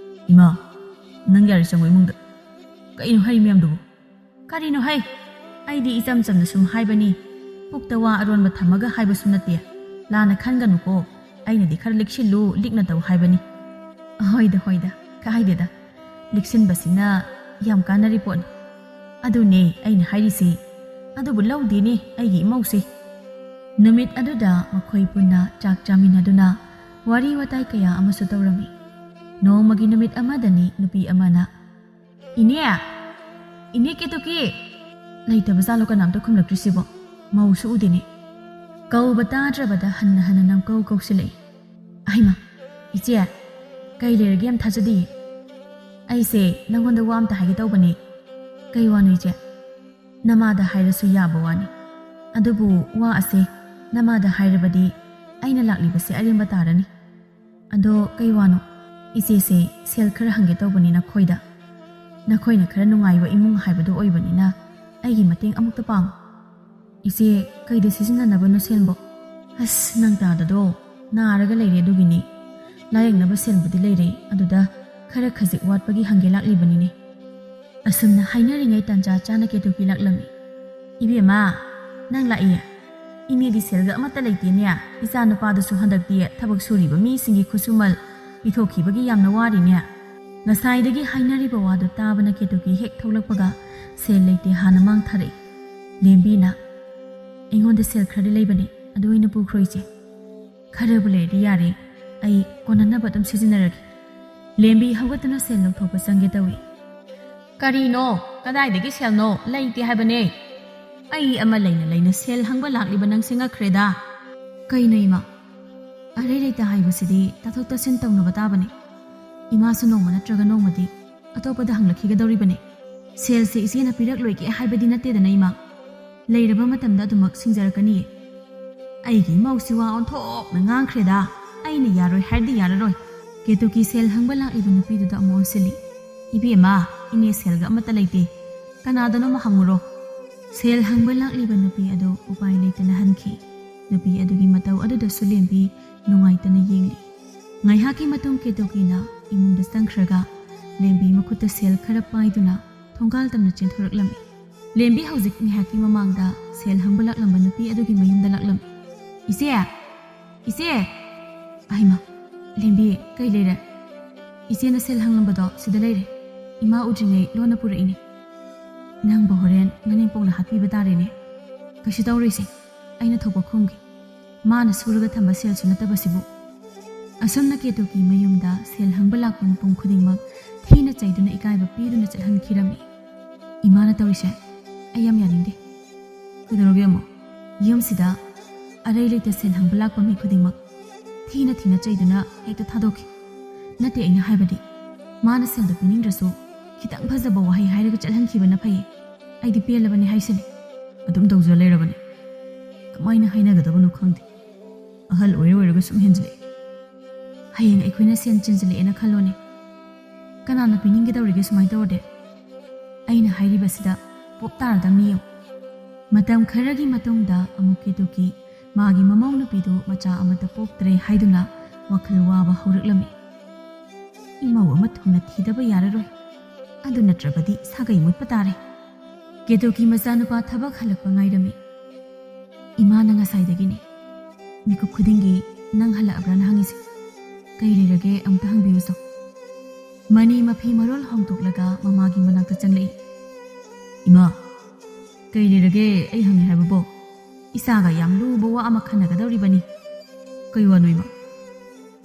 ꯏꯃꯥ ꯅꯪ ꯌꯥꯔꯦ ꯆꯪꯉꯣ ꯏꯃꯨꯡꯗ ꯀꯩꯅꯣ ꯍꯥꯏꯔꯤ ꯃꯌꯥꯝꯗꯨꯕꯨ ꯀꯔꯤꯅꯣ ꯍꯩ ꯑꯩꯗꯤ ꯏꯆꯝ ꯆꯝꯅ ꯁꯨꯝ ꯍꯥꯏꯕꯅꯤ ꯄꯨꯛꯇ ꯋꯥ ꯑꯔꯣꯟꯕ ꯊꯝꯃꯒ ꯍꯥꯏꯕꯁꯨ ꯅꯠꯇꯦ ꯂꯥꯟꯅ ꯈꯟꯒꯅꯨꯀꯣ ꯑꯩꯅꯗꯤ ꯈꯔ ꯂꯤꯛꯁꯤꯜꯂꯨ ꯂꯤꯛꯅ ꯇꯧ ꯍꯥꯏꯕꯅꯤ ꯍꯣꯏꯗ ꯀꯥꯏꯗꯦꯗ ꯂꯤꯛꯁꯤꯟꯕꯁꯤꯅ ꯌꯥꯝ ꯀꯥꯟꯅꯔꯤ ꯄꯣꯠꯅꯤ ꯑꯗꯨꯅꯦ ꯑꯩꯅ ꯍꯥꯏꯔꯤꯁꯤ ꯑꯗꯨꯕꯨ ꯂꯧꯗꯦꯅꯦ ꯑꯩꯒꯤ ꯏꯃꯧꯁꯦ ꯅꯨꯃꯤꯠ ꯑꯗꯨꯗ ꯃꯈꯣꯏ ꯄꯨꯟꯅ ꯆꯥꯛ ꯆꯥꯃꯤꯟꯅꯗꯨꯅ ꯋꯥꯔꯤ ꯋꯥꯇꯥꯏ ꯀꯌꯥ ꯑꯃꯁꯨ ꯇꯧꯔꯝꯃꯤ ꯅꯣꯡꯃꯒꯤ ꯅꯨꯃꯤꯠ ꯑꯃꯗꯅꯤ ꯅꯨꯄꯤ ꯑꯃꯅ ꯏꯅꯦ ꯀꯦꯇꯨꯀꯤ ꯂꯩꯇꯕ ꯖꯥꯠꯂꯣ ꯀꯅꯥꯝꯇ ꯈꯨꯝꯂꯛꯇ꯭ꯔꯤꯁꯤꯕꯣ ꯃꯧꯁꯨ ꯎꯗꯦꯅꯦ ꯀꯧꯕ ꯇꯥꯗ꯭ꯔꯕꯗ ꯍꯟꯅ ꯅꯝꯀꯧ ꯀꯧꯁꯤꯜꯂꯛꯏ ꯑꯩꯃ ꯏꯆꯦ ꯀꯩ ꯂꯩꯔꯒꯦ ꯌꯥꯝ ꯊꯥꯖꯗꯤꯌꯦ ꯑꯩꯁꯦ ꯅꯪꯉꯣꯟꯗ ꯋꯥ ꯑꯝꯇ ꯍꯥꯏꯒꯦ ꯇꯧꯕꯅꯦ ꯀꯩ ꯋꯥꯅꯣ ꯏꯆꯦ ꯅꯃꯥꯗ ꯍꯥꯏꯔꯁꯨ ꯌꯥꯕ ꯋꯥꯅꯤ ꯑꯗꯨꯕꯨ ꯋꯥ ꯑꯁꯦ ꯅꯃꯥꯗ ꯍꯥꯏꯔꯕꯗꯤ ꯑꯩꯅ ꯂꯥꯛꯂꯤꯕꯁꯦ ꯑꯔꯦꯝꯕ ꯇꯥꯔꯅꯤ ꯑꯗꯣ ꯀꯩ ꯋꯥꯅꯣ ꯏꯆꯦꯁꯦ ꯁꯦꯜ ꯈꯔ ꯍꯪꯒꯦ ꯇꯧꯕꯅꯤ ꯅꯈꯣꯏꯅ ꯈꯔ ꯅꯨꯡꯉꯥꯏꯕ ꯏꯃꯨꯡ ꯍꯥꯏꯕꯗꯣ ꯑꯣꯏꯕꯅꯤꯅ ꯑꯩꯒꯤ ꯃꯇꯦꯡ ꯑꯃꯨꯛꯇ ꯄꯥꯡꯉꯨ ꯏꯆꯦ ꯀꯩꯗ ꯁꯤꯖꯤꯟꯅꯅꯕꯅꯣ ꯁꯦꯜꯕꯣ ꯑꯁ ꯅꯪ ꯇꯥꯗꯗꯣ ꯅꯥꯔꯒ ꯂꯩꯔꯦ ꯑꯗꯨꯒꯤꯅꯤ ꯂꯥꯌꯦꯡꯅꯕ ꯁꯦꯜꯕꯨꯗꯤ ꯂꯩꯔꯦ ꯑꯗꯨꯗ ꯈꯔ ꯈꯖꯤꯛ ꯋꯥꯠꯄꯒꯤ ꯍꯪꯒꯦ ꯂꯥꯛꯂꯤꯕꯅꯤꯅꯦ ꯑꯁꯨꯝꯅ ꯍꯥꯏꯅꯔꯤꯉꯩ ꯇꯥꯟꯖꯥ ꯆꯥꯅ ꯀꯦꯇꯨꯀꯤ ꯂꯥꯛꯂꯝꯃꯤ ꯏꯕꯦꯝꯃ ꯅꯪ ꯂꯥꯛꯏꯌꯦ ꯏꯅꯦꯗꯤ ꯁꯦꯜꯒ ꯑꯃꯠꯇ ꯂꯩꯇꯦꯅꯦ ꯏꯆꯥ ꯅꯨꯄꯥꯗꯨꯁꯨ ꯍꯟꯗꯛꯇꯤ ꯊꯕꯛ ꯁꯨꯔꯤꯕ ꯃꯤꯁꯤꯡꯒꯤ ꯈꯨꯠꯁꯨꯃꯜ ꯄꯤꯊꯣꯛꯈꯤꯕꯒꯤ ꯌꯥꯝꯅ ꯋꯥꯔꯤꯅꯦ ꯉꯁꯥꯏꯗꯒꯤ ꯍꯥꯏꯅꯔꯤꯕ ꯋꯥꯗꯨ ꯇꯥꯕꯅ ꯀꯦꯇꯨꯀꯤ ꯍꯦꯛ ꯊꯣꯛꯂꯛꯄꯒ ꯁꯦꯜ ꯂꯩꯇꯦ ꯍꯥꯟꯅ ꯃꯥꯡꯊꯔꯛꯏ ꯂꯦꯝꯕꯤꯅ ꯑꯩꯉꯣꯟꯗ ꯁꯦꯜ ꯈꯔꯗꯤ ꯂꯩꯕꯅꯤ ꯑꯗꯨ ꯑꯣꯏꯅ ꯄꯨꯈ꯭ꯔꯣ ꯏꯆꯦ ꯈꯔꯕꯨ ꯂꯩꯔꯗꯤ ꯌꯥꯔꯦ ꯑꯩ ꯀꯣꯟꯅꯅꯕ ꯑꯗꯨꯝ ꯁꯤꯖꯤꯟꯅꯔꯒꯦ ꯂꯦꯝꯕꯤ ꯍꯧꯒꯠꯇꯨꯅ ꯁꯦꯜ ꯂꯧꯊꯣꯛꯄ ꯆꯪꯒꯦ ꯇꯧꯏ ꯀꯔꯤꯅꯣ ꯀꯗꯥꯏꯗꯒꯤ ꯁꯦꯜꯅꯣ ꯂꯩꯇꯦ ꯍꯥꯏꯕꯅꯦ ꯑꯩ ꯑꯃ ꯂꯩꯅ ꯁꯦල් ꯍꯪꯕ ꯂꯥꯛꯂꯤꯕ ꯅꯪꯁꯦ ꯉꯛꯈ꯭ꯔꯦꯗ ꯀꯩꯅꯣ ꯏꯃꯥ ꯑꯔꯩ ꯂꯩꯇ ꯍꯥꯏꯕꯁꯤꯗꯤ ꯇꯥꯊꯣꯛ ꯇꯥꯁꯤꯟ ꯇꯧꯅꯕ ꯇꯥꯕꯅꯤ ꯏꯃꯥꯁꯨ ꯅꯣꯡꯃ ꯅꯠꯇ꯭ꯔꯒ ꯅꯣꯡꯃꯗꯤ ꯑꯇꯣꯞꯄꯗ ꯍꯪꯂꯛꯈꯤꯒꯗꯧꯔꯤꯕꯅꯤ ꯁꯦꯜꯁꯦ ꯏꯆꯦꯅ ꯄꯤꯔꯛꯂꯣꯏꯒꯦ ꯍꯥꯏꯕꯗꯤ ꯅꯠꯇꯦꯗꯅ ꯏꯃꯥ ꯂꯩꯔꯕ ꯃꯇꯝꯗ ꯑꯗꯨꯃꯛ ꯁꯤꯡꯖꯔꯛꯀꯅꯤꯌꯦ ꯑꯩꯒꯤ ꯏꯃꯧꯁꯤ ꯋꯥ ꯑꯣꯟꯊꯣꯛꯅ ꯉꯥꯡꯈ꯭ꯔꯦꯗ ꯑꯩꯅ ꯌꯥꯔꯣꯏ ꯍꯥꯏꯔꯗꯤ ꯌꯥꯔꯔꯣꯏ ꯀꯦꯇꯨꯀꯤ ꯁꯦꯜ ꯍꯪꯕ ꯂꯥꯛꯂꯤꯕ ꯅꯨꯄꯤꯗꯨꯗ ꯑꯃꯨꯛ ꯑꯣꯟꯁꯤꯜꯂꯤ ꯏꯕꯦꯝꯃ ꯏꯅꯦ ꯁꯦꯜꯒ ꯑꯃꯠꯇ ꯂꯩꯇꯦ ꯀꯅꯥꯗꯅꯣꯃ ꯍꯪꯉꯨꯔꯣ ꯁꯦꯜ ꯍꯪꯕ ꯂꯥꯛꯂꯤꯕ ꯅꯨꯄꯤ ꯑꯗꯨ ꯎꯄꯥꯏ ꯂꯩꯇꯅ ꯍꯟꯈꯤ ꯅꯨꯄꯤ ꯑꯗꯨꯒꯤ ꯃꯇꯧ ꯑꯗꯨꯗꯁꯨ ꯂꯦꯝꯕꯤ ꯅꯨꯡꯉꯥꯏꯇꯅ ꯌꯦꯡꯂꯤ ꯉꯥꯏꯍꯥꯛꯀꯤ ꯃꯇꯨꯡ ꯀꯦꯇꯨꯀꯤꯅ ꯏꯃꯨꯡꯗ ꯆꯪꯈ꯭ꯔꯒ ꯂꯦꯝꯕꯤ ꯃꯈꯨꯠꯇ ꯁꯦꯜ ꯈꯔ ꯄꯥꯏꯗꯨꯅ ꯊꯣꯡꯒꯥꯜ ꯇꯝꯅ ꯆꯦꯟꯊꯣꯔꯛꯂꯝꯃꯤ ꯂꯦꯝꯕꯤ ꯍꯧꯖꯤꯛ ꯉꯥꯏꯍꯥꯛꯀꯤ ꯃꯃꯥꯡꯗ ꯁꯦꯜ ꯍꯪꯕ ꯂꯥꯛꯂꯝꯕ ꯅꯨꯄꯤ ꯑꯗꯨꯒꯤ ꯃꯌꯨꯝꯗ ꯂꯥꯛꯂꯝꯃꯤ ꯏꯆꯦ ꯑꯩꯃ ꯂꯦꯝꯕꯤ ꯀꯩ ꯂꯩꯔꯦ ꯏꯆꯦꯅ ꯁꯦꯜ ꯍꯪꯂꯝꯕꯗꯣ ꯁꯤꯗ ꯂꯩꯔꯦ ꯏꯃꯥ ꯎꯗ꯭ꯔꯤꯉꯩ ꯂꯣꯟꯅ ꯄꯨꯔꯛꯏꯅꯦ ꯅꯪꯕꯨ ꯍꯣꯔꯦꯟ ꯉꯅꯦꯝꯄꯣꯛꯅ ꯍꯥꯠꯄꯤꯕ ꯇꯥꯔꯦꯅꯦ ꯀꯩꯁꯨ ꯇꯧꯔꯣꯏꯁꯦ ꯑꯩꯅ ꯊꯣꯛꯄ ꯈꯨꯝꯒꯦ ꯃꯥꯅ ꯁꯨꯔꯒ ꯊꯝꯕ ꯁꯦꯜꯁꯨ ꯅꯠꯇꯕꯁꯤꯕꯨ ꯑꯁꯨꯝꯅ ꯀꯦꯇꯨꯀꯤ ꯃꯌꯨꯝꯗ ꯁꯦꯜ ꯍꯪꯕ ꯂꯥꯛꯄ ꯃꯤꯄꯨꯝ ꯈꯨꯗꯤꯡꯃꯛ ꯊꯤꯅ ꯆꯩꯗꯨꯅ ꯏꯀꯥꯏꯕ ꯄꯤꯗꯨꯅ ꯆꯠꯍꯟꯈꯤꯔꯝꯃꯤ ꯏꯃꯥꯅ ꯇꯧꯔꯤꯁꯦ ꯑꯩ ꯌꯥꯝ ꯌꯥꯅꯤꯡꯗꯦ ꯀꯩꯗꯧꯔꯒꯦ ꯑꯃꯨꯛ ꯌꯨꯝꯁꯤꯗ ꯑꯔꯩ ꯂꯩꯇ ꯁꯦꯜ ꯍꯪꯕ ꯂꯥꯛꯄ ꯃꯤ ꯈꯨꯗꯤꯡꯃꯛ ꯊꯤꯅ ꯆꯩꯗꯨꯅ ꯍꯦꯛꯇ ꯊꯥꯗꯣꯛꯈꯤ ꯅꯠꯇꯦ ꯑꯩꯅ ꯍꯥꯏꯕꯗꯤ ꯃꯥꯅ ꯁꯦꯜꯗꯣ ꯄꯤꯅꯤꯡꯗ꯭ꯔꯁꯨ ꯈꯤꯇꯪ ꯐꯖꯕ ꯋꯥꯍꯩ ꯍꯥꯏꯔꯒ ꯆꯠꯍꯟꯈꯤꯕꯅ ꯐꯩꯌꯦ ꯑꯩꯗꯤ ꯄꯦꯜꯂꯕꯅꯤ ꯍꯥꯏꯁꯤꯅꯤ ꯑꯗꯨꯝ ꯇꯧꯖ ꯂꯩꯔꯕꯅꯤ ꯀꯃꯥꯏꯅ ꯍꯥꯏꯅꯒꯗꯕꯅꯣ ꯈꯪꯗꯦ ꯑꯍꯜ ꯑꯣꯏꯔꯒ ꯁꯨꯝ ꯍꯦꯟꯖꯤꯜꯂꯛꯑꯦ ꯍꯌꯦꯡ ꯑꯩꯈꯣꯏꯅ ꯁꯦꯟ ꯆꯤꯟꯖꯤꯜꯂꯛꯑꯦꯅ ꯈꯜꯂꯣꯅꯦ ꯀꯅꯥꯅ ꯄꯤꯅꯤꯡꯒꯗꯧꯔꯤꯒꯦ ꯁꯨꯃꯥꯏꯅ ꯇꯧꯔꯗꯤ ꯑꯩꯅ ꯍꯥꯏꯔꯤꯕꯁꯤꯗ ꯄꯣꯞ ꯇꯥꯔꯗꯪꯅꯤ ꯌꯦꯡꯉꯨ ꯃꯇꯝ ꯈꯔꯒꯤ ꯃꯇꯨꯡꯗ ꯑꯃꯨꯛ ꯀꯦꯇꯨꯀꯤ ꯃꯥꯒꯤ ꯃꯃꯧ ꯅꯨꯄꯤꯗꯨ ꯃꯆꯥ ꯑꯃꯠꯇ ꯄꯣꯛꯇ꯭ꯔꯦ ꯍꯥꯏꯗꯨꯅ ꯋꯥꯈꯜ ꯋꯥꯕ ꯍꯧꯔꯛꯂꯝꯃꯤ ꯏꯃꯧ ꯑꯃ ꯊꯨꯅ ꯊꯤꯗꯕ ꯌꯥꯔꯔꯣꯏ ꯑꯗꯨ ꯅꯠꯇ꯭ꯔꯕꯗꯤ ꯁꯥꯒꯩ ꯃꯨꯠꯄ ꯇꯥꯔꯦ ꯀꯦꯇꯨꯀꯤ ꯃꯆꯥꯅꯨꯄꯥ ꯊꯕꯛ ꯍꯜꯂꯛꯄ ꯉꯥꯏꯔꯝꯃꯤ ꯏꯃꯥꯅ ꯉꯁꯥꯏꯗꯒꯤꯅꯤ ꯃꯤꯀꯨꯞ ꯈꯨꯗꯤꯡꯒꯤ ꯅꯪ ꯍꯜꯂꯛꯑꯕ꯭ꯔꯥꯅ ꯍꯪꯉꯤꯁꯦ ꯀꯩ ꯂꯩꯔꯒꯦ ꯑꯝꯇ ꯍꯪꯕꯤꯌꯨꯁꯣ ꯃꯅꯤ ꯃꯐꯤ ꯃꯔꯣꯜ ꯍꯣꯡꯗꯣꯛꯂꯒ ꯃꯃꯥꯒꯤ ꯃꯅꯥꯛꯇ ꯆꯪꯂꯛꯏ ꯏꯃꯥ ꯀꯩ ꯂꯩꯔꯒꯦ ꯑꯩ ꯍꯪꯉꯦ ꯍꯥꯏꯕꯕꯣ ꯏꯆꯥꯒ ꯌꯥꯝ ꯂꯨꯕ ꯋꯥ ꯑꯃ ꯈꯟꯅꯒꯗꯧꯔꯤꯕꯅꯤ ꯀꯩ ꯋꯥꯅꯣ ꯏꯃꯥ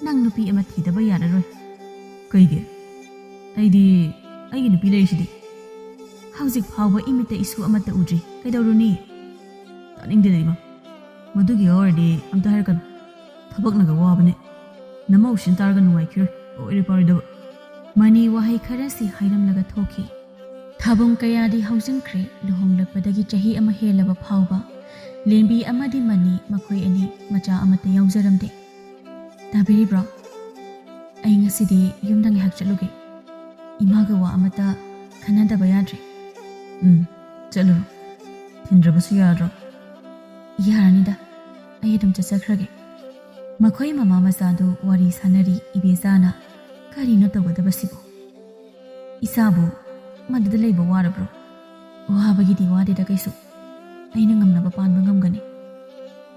ꯅꯪ ꯅꯨꯄꯤ ꯑꯃ ꯊꯤꯗꯕ ꯌꯥꯔꯔꯣꯏ ꯀꯩꯒꯤ ꯑꯩꯗꯤ ꯑꯩꯒꯤ ꯅꯨꯄꯤ ꯂꯩꯔꯤꯁꯤꯗꯤ ꯍꯧꯖꯤꯛ ꯐꯥꯎꯕ ꯏꯃꯤꯠꯇ ꯏꯁꯨ ꯑꯃꯠꯇ ꯎꯗ꯭ꯔꯤ ꯀꯩꯗꯧꯔꯨꯅꯤ ꯇꯥꯅꯤꯡꯗꯦꯗ ꯏꯃꯥ ꯃꯗꯨꯒꯤ ꯑꯣꯏꯔꯗꯤ ꯑꯝꯇ ꯍꯥꯏꯔꯛꯀꯅꯨ ꯊꯕꯛꯅꯒ ꯋꯥꯕꯅꯦ ꯅꯃꯧꯁꯤꯅ ꯇꯥꯔꯒ ꯅꯨꯡꯉꯥꯏꯈꯤꯔꯣꯏ ꯑꯣꯏꯔꯦ ꯄꯥꯔꯣꯏꯗꯕ ꯃꯅꯤ ꯋꯥꯍꯩ ꯈꯔꯁꯤ ꯍꯥꯏꯔꯝꯂꯒ ꯊꯣꯛꯈꯤ ꯊꯥꯕꯨꯡ ꯀꯌꯥꯗꯤ ꯍꯧꯖꯤꯟꯈ꯭ꯔꯦ ꯂꯨꯍꯣꯡꯂꯛꯄꯗꯒꯤ ꯆꯍꯤ ꯑꯃ ꯍꯦꯜꯂꯕ ꯐꯥꯎꯕ ꯂꯦꯝꯕꯤ ꯑꯃꯗꯤ ꯃꯅꯤ ꯃꯈꯣꯏ ꯑꯅꯤ ꯃꯆꯥ ꯑꯃꯠꯇ ꯌꯥꯎꯖꯔꯝꯗꯦ ꯇꯥꯕꯤꯔꯤꯕ꯭ꯔꯣ ꯑꯩ ꯉꯁꯤꯗꯤ ꯌꯨꯝꯗ ꯉꯥꯏꯍꯥꯛ ꯆꯠꯂꯨꯒꯦ ꯏꯃꯥꯒ ꯋꯥ ꯑꯃꯠꯇ ꯈꯟꯅꯗꯕ ꯌꯥꯗ꯭ꯔꯦ ꯆꯠꯂꯨꯔꯣ ꯊꯤꯟꯗ꯭ꯔꯕꯁꯨ ꯌꯥꯗ꯭ꯔꯣ ꯌꯥꯔꯅꯤꯗ ꯑꯩ ꯑꯗꯨꯝ ꯆꯠꯆꯈ꯭ꯔꯒꯦ ꯃꯈꯣꯏ ꯃꯃꯥ ꯃꯆꯥꯗꯨ ꯋꯥꯔꯤ ꯁꯥꯟꯅꯔꯤ ꯏꯕꯦꯆꯥꯅ ꯀꯔꯤꯅꯣ ꯇꯧꯒꯗꯕꯁꯤꯕꯨ ꯏꯆꯥꯕꯨ ꯃꯗꯨꯗ ꯂꯩꯕ ꯋꯥꯔꯕ꯭ꯔꯣ ꯋꯥꯕꯒꯤꯗꯤ ꯋꯥꯗꯦꯗ ꯀꯩꯁꯨ ꯑꯩꯅ ꯉꯝꯅꯕ ꯄꯥꯟꯕ ꯉꯝꯒꯅꯤ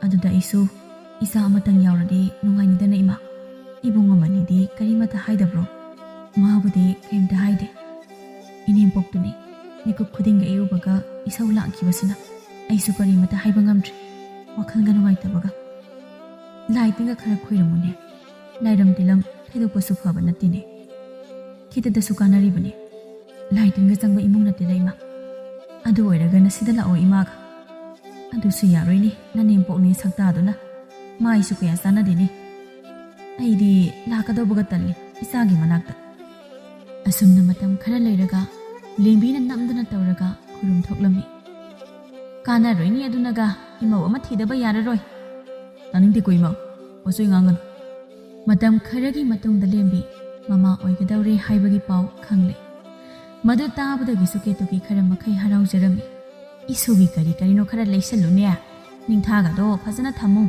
ꯑꯗꯨꯗ ꯑꯩꯁꯨ ꯏꯆꯥ ꯑꯃꯇꯪ ꯌꯥꯎꯔꯗꯤ ꯅꯨꯡꯉꯥꯏꯅꯤꯗꯅ ꯏꯃꯥ ꯏꯕꯨꯡ ꯑꯃꯅꯤꯗꯤ ꯀꯔꯤꯃꯠꯇ ꯍꯥꯏꯗꯕ꯭ꯔꯣ ꯃꯥꯕꯨꯗꯤ ꯀꯩꯝꯇ ꯍꯥꯏꯗꯦ ꯏꯅꯦꯝꯄꯣꯛꯇꯨꯅꯤ ꯃꯤꯀꯨꯞ ꯈꯨꯗꯤꯡꯒꯤ ꯑꯌꯨꯕꯒ ꯏꯁꯧ ꯂꯥꯡꯈꯤꯕꯁꯤꯅ ꯑꯩꯁꯨ ꯀꯔꯤꯃꯠꯇ ꯍꯥꯏꯕ ꯉꯝꯗ꯭ꯔꯤ ꯋꯥꯈꯜꯒ ꯅꯨꯡꯉꯥꯏꯇꯕꯒ ꯂꯥꯏ ꯇꯤꯟꯒ ꯈꯔ ꯈꯣꯏꯔꯝꯃꯨꯅꯦ ꯂꯥꯏꯔꯝ ꯇꯤꯂꯝ ꯊꯩꯗꯣꯛꯄꯁꯨ ꯐꯕ ꯅꯠꯇꯦꯅꯦ ꯈꯤꯇꯗꯁꯨ ꯀꯥꯟꯅꯔꯤꯕꯅꯦ ꯂꯥꯏ ꯇꯤꯟꯒ ꯆꯪꯕ ꯏꯃꯨꯡ ꯅꯠꯇꯦꯗ ꯏꯃꯥ ꯑꯗꯨ ꯑꯣꯏꯔꯒꯅ ꯁꯤꯗ ꯂꯥꯛꯑꯣ ꯏꯃꯥꯒ ꯑꯗꯨꯁꯨ ꯌꯥꯔꯣꯏꯅꯦ ꯅꯅꯦꯝꯄꯣꯛꯅꯤ ꯁꯛꯇꯥꯗꯨꯅ ꯃꯥꯏꯁꯨ ꯀꯌꯥ ꯆꯥꯟꯅꯗꯦꯅꯦ ꯑꯩꯗꯤ ꯂꯥꯛꯀꯗꯧꯕꯒ ꯇꯜꯂꯤ ꯏꯆꯥꯒꯤ ꯃꯅꯥꯛꯇ ꯑꯁꯨꯝꯅ ꯃꯇꯝ ꯈꯔ ꯂꯩꯔꯒ ꯂꯦꯝꯕꯤꯅ ꯅꯝꯗꯅ ꯇꯧꯔꯒ ꯈꯨꯔꯨꯝ ꯊꯣꯛꯂꯝꯃꯤ ꯀꯥꯟꯅꯔꯣꯏꯅꯤ ꯑꯗꯨꯅꯒ ꯏꯃꯧ ꯑꯃ ꯊꯤꯗꯕ ꯌꯥꯔꯔꯣꯏ ꯇꯥꯅꯤꯡꯗꯦꯀꯣ ꯏꯃꯥ ꯋꯥꯆꯣꯏ ꯉꯥꯡꯒꯅꯨ ꯃꯇꯝ ꯈꯔꯒꯤ ꯃꯇꯨꯡꯗ ꯂꯦꯝꯕꯤ ꯃꯃꯥ ꯑꯣꯏꯒꯗꯧꯔꯦ ꯍꯥꯏꯕꯒꯤ ꯄꯥꯎ ꯈꯪꯂꯦ ꯃꯗꯨ ꯇꯥꯕꯗꯒꯤꯁꯨ ꯀꯦꯇꯨꯀꯤ ꯈꯔ ꯃꯈꯩ ꯍꯔꯥꯎꯖꯔꯝꯃꯤ ꯏꯁꯨꯒꯤ ꯀꯔꯤ ꯀꯔꯤꯅꯣ ꯈꯔ ꯂꯩꯁꯜꯂꯨꯅꯦ ꯅꯤꯡꯊꯥꯒꯗꯣ ꯐꯖꯅ ꯊꯝꯃꯨ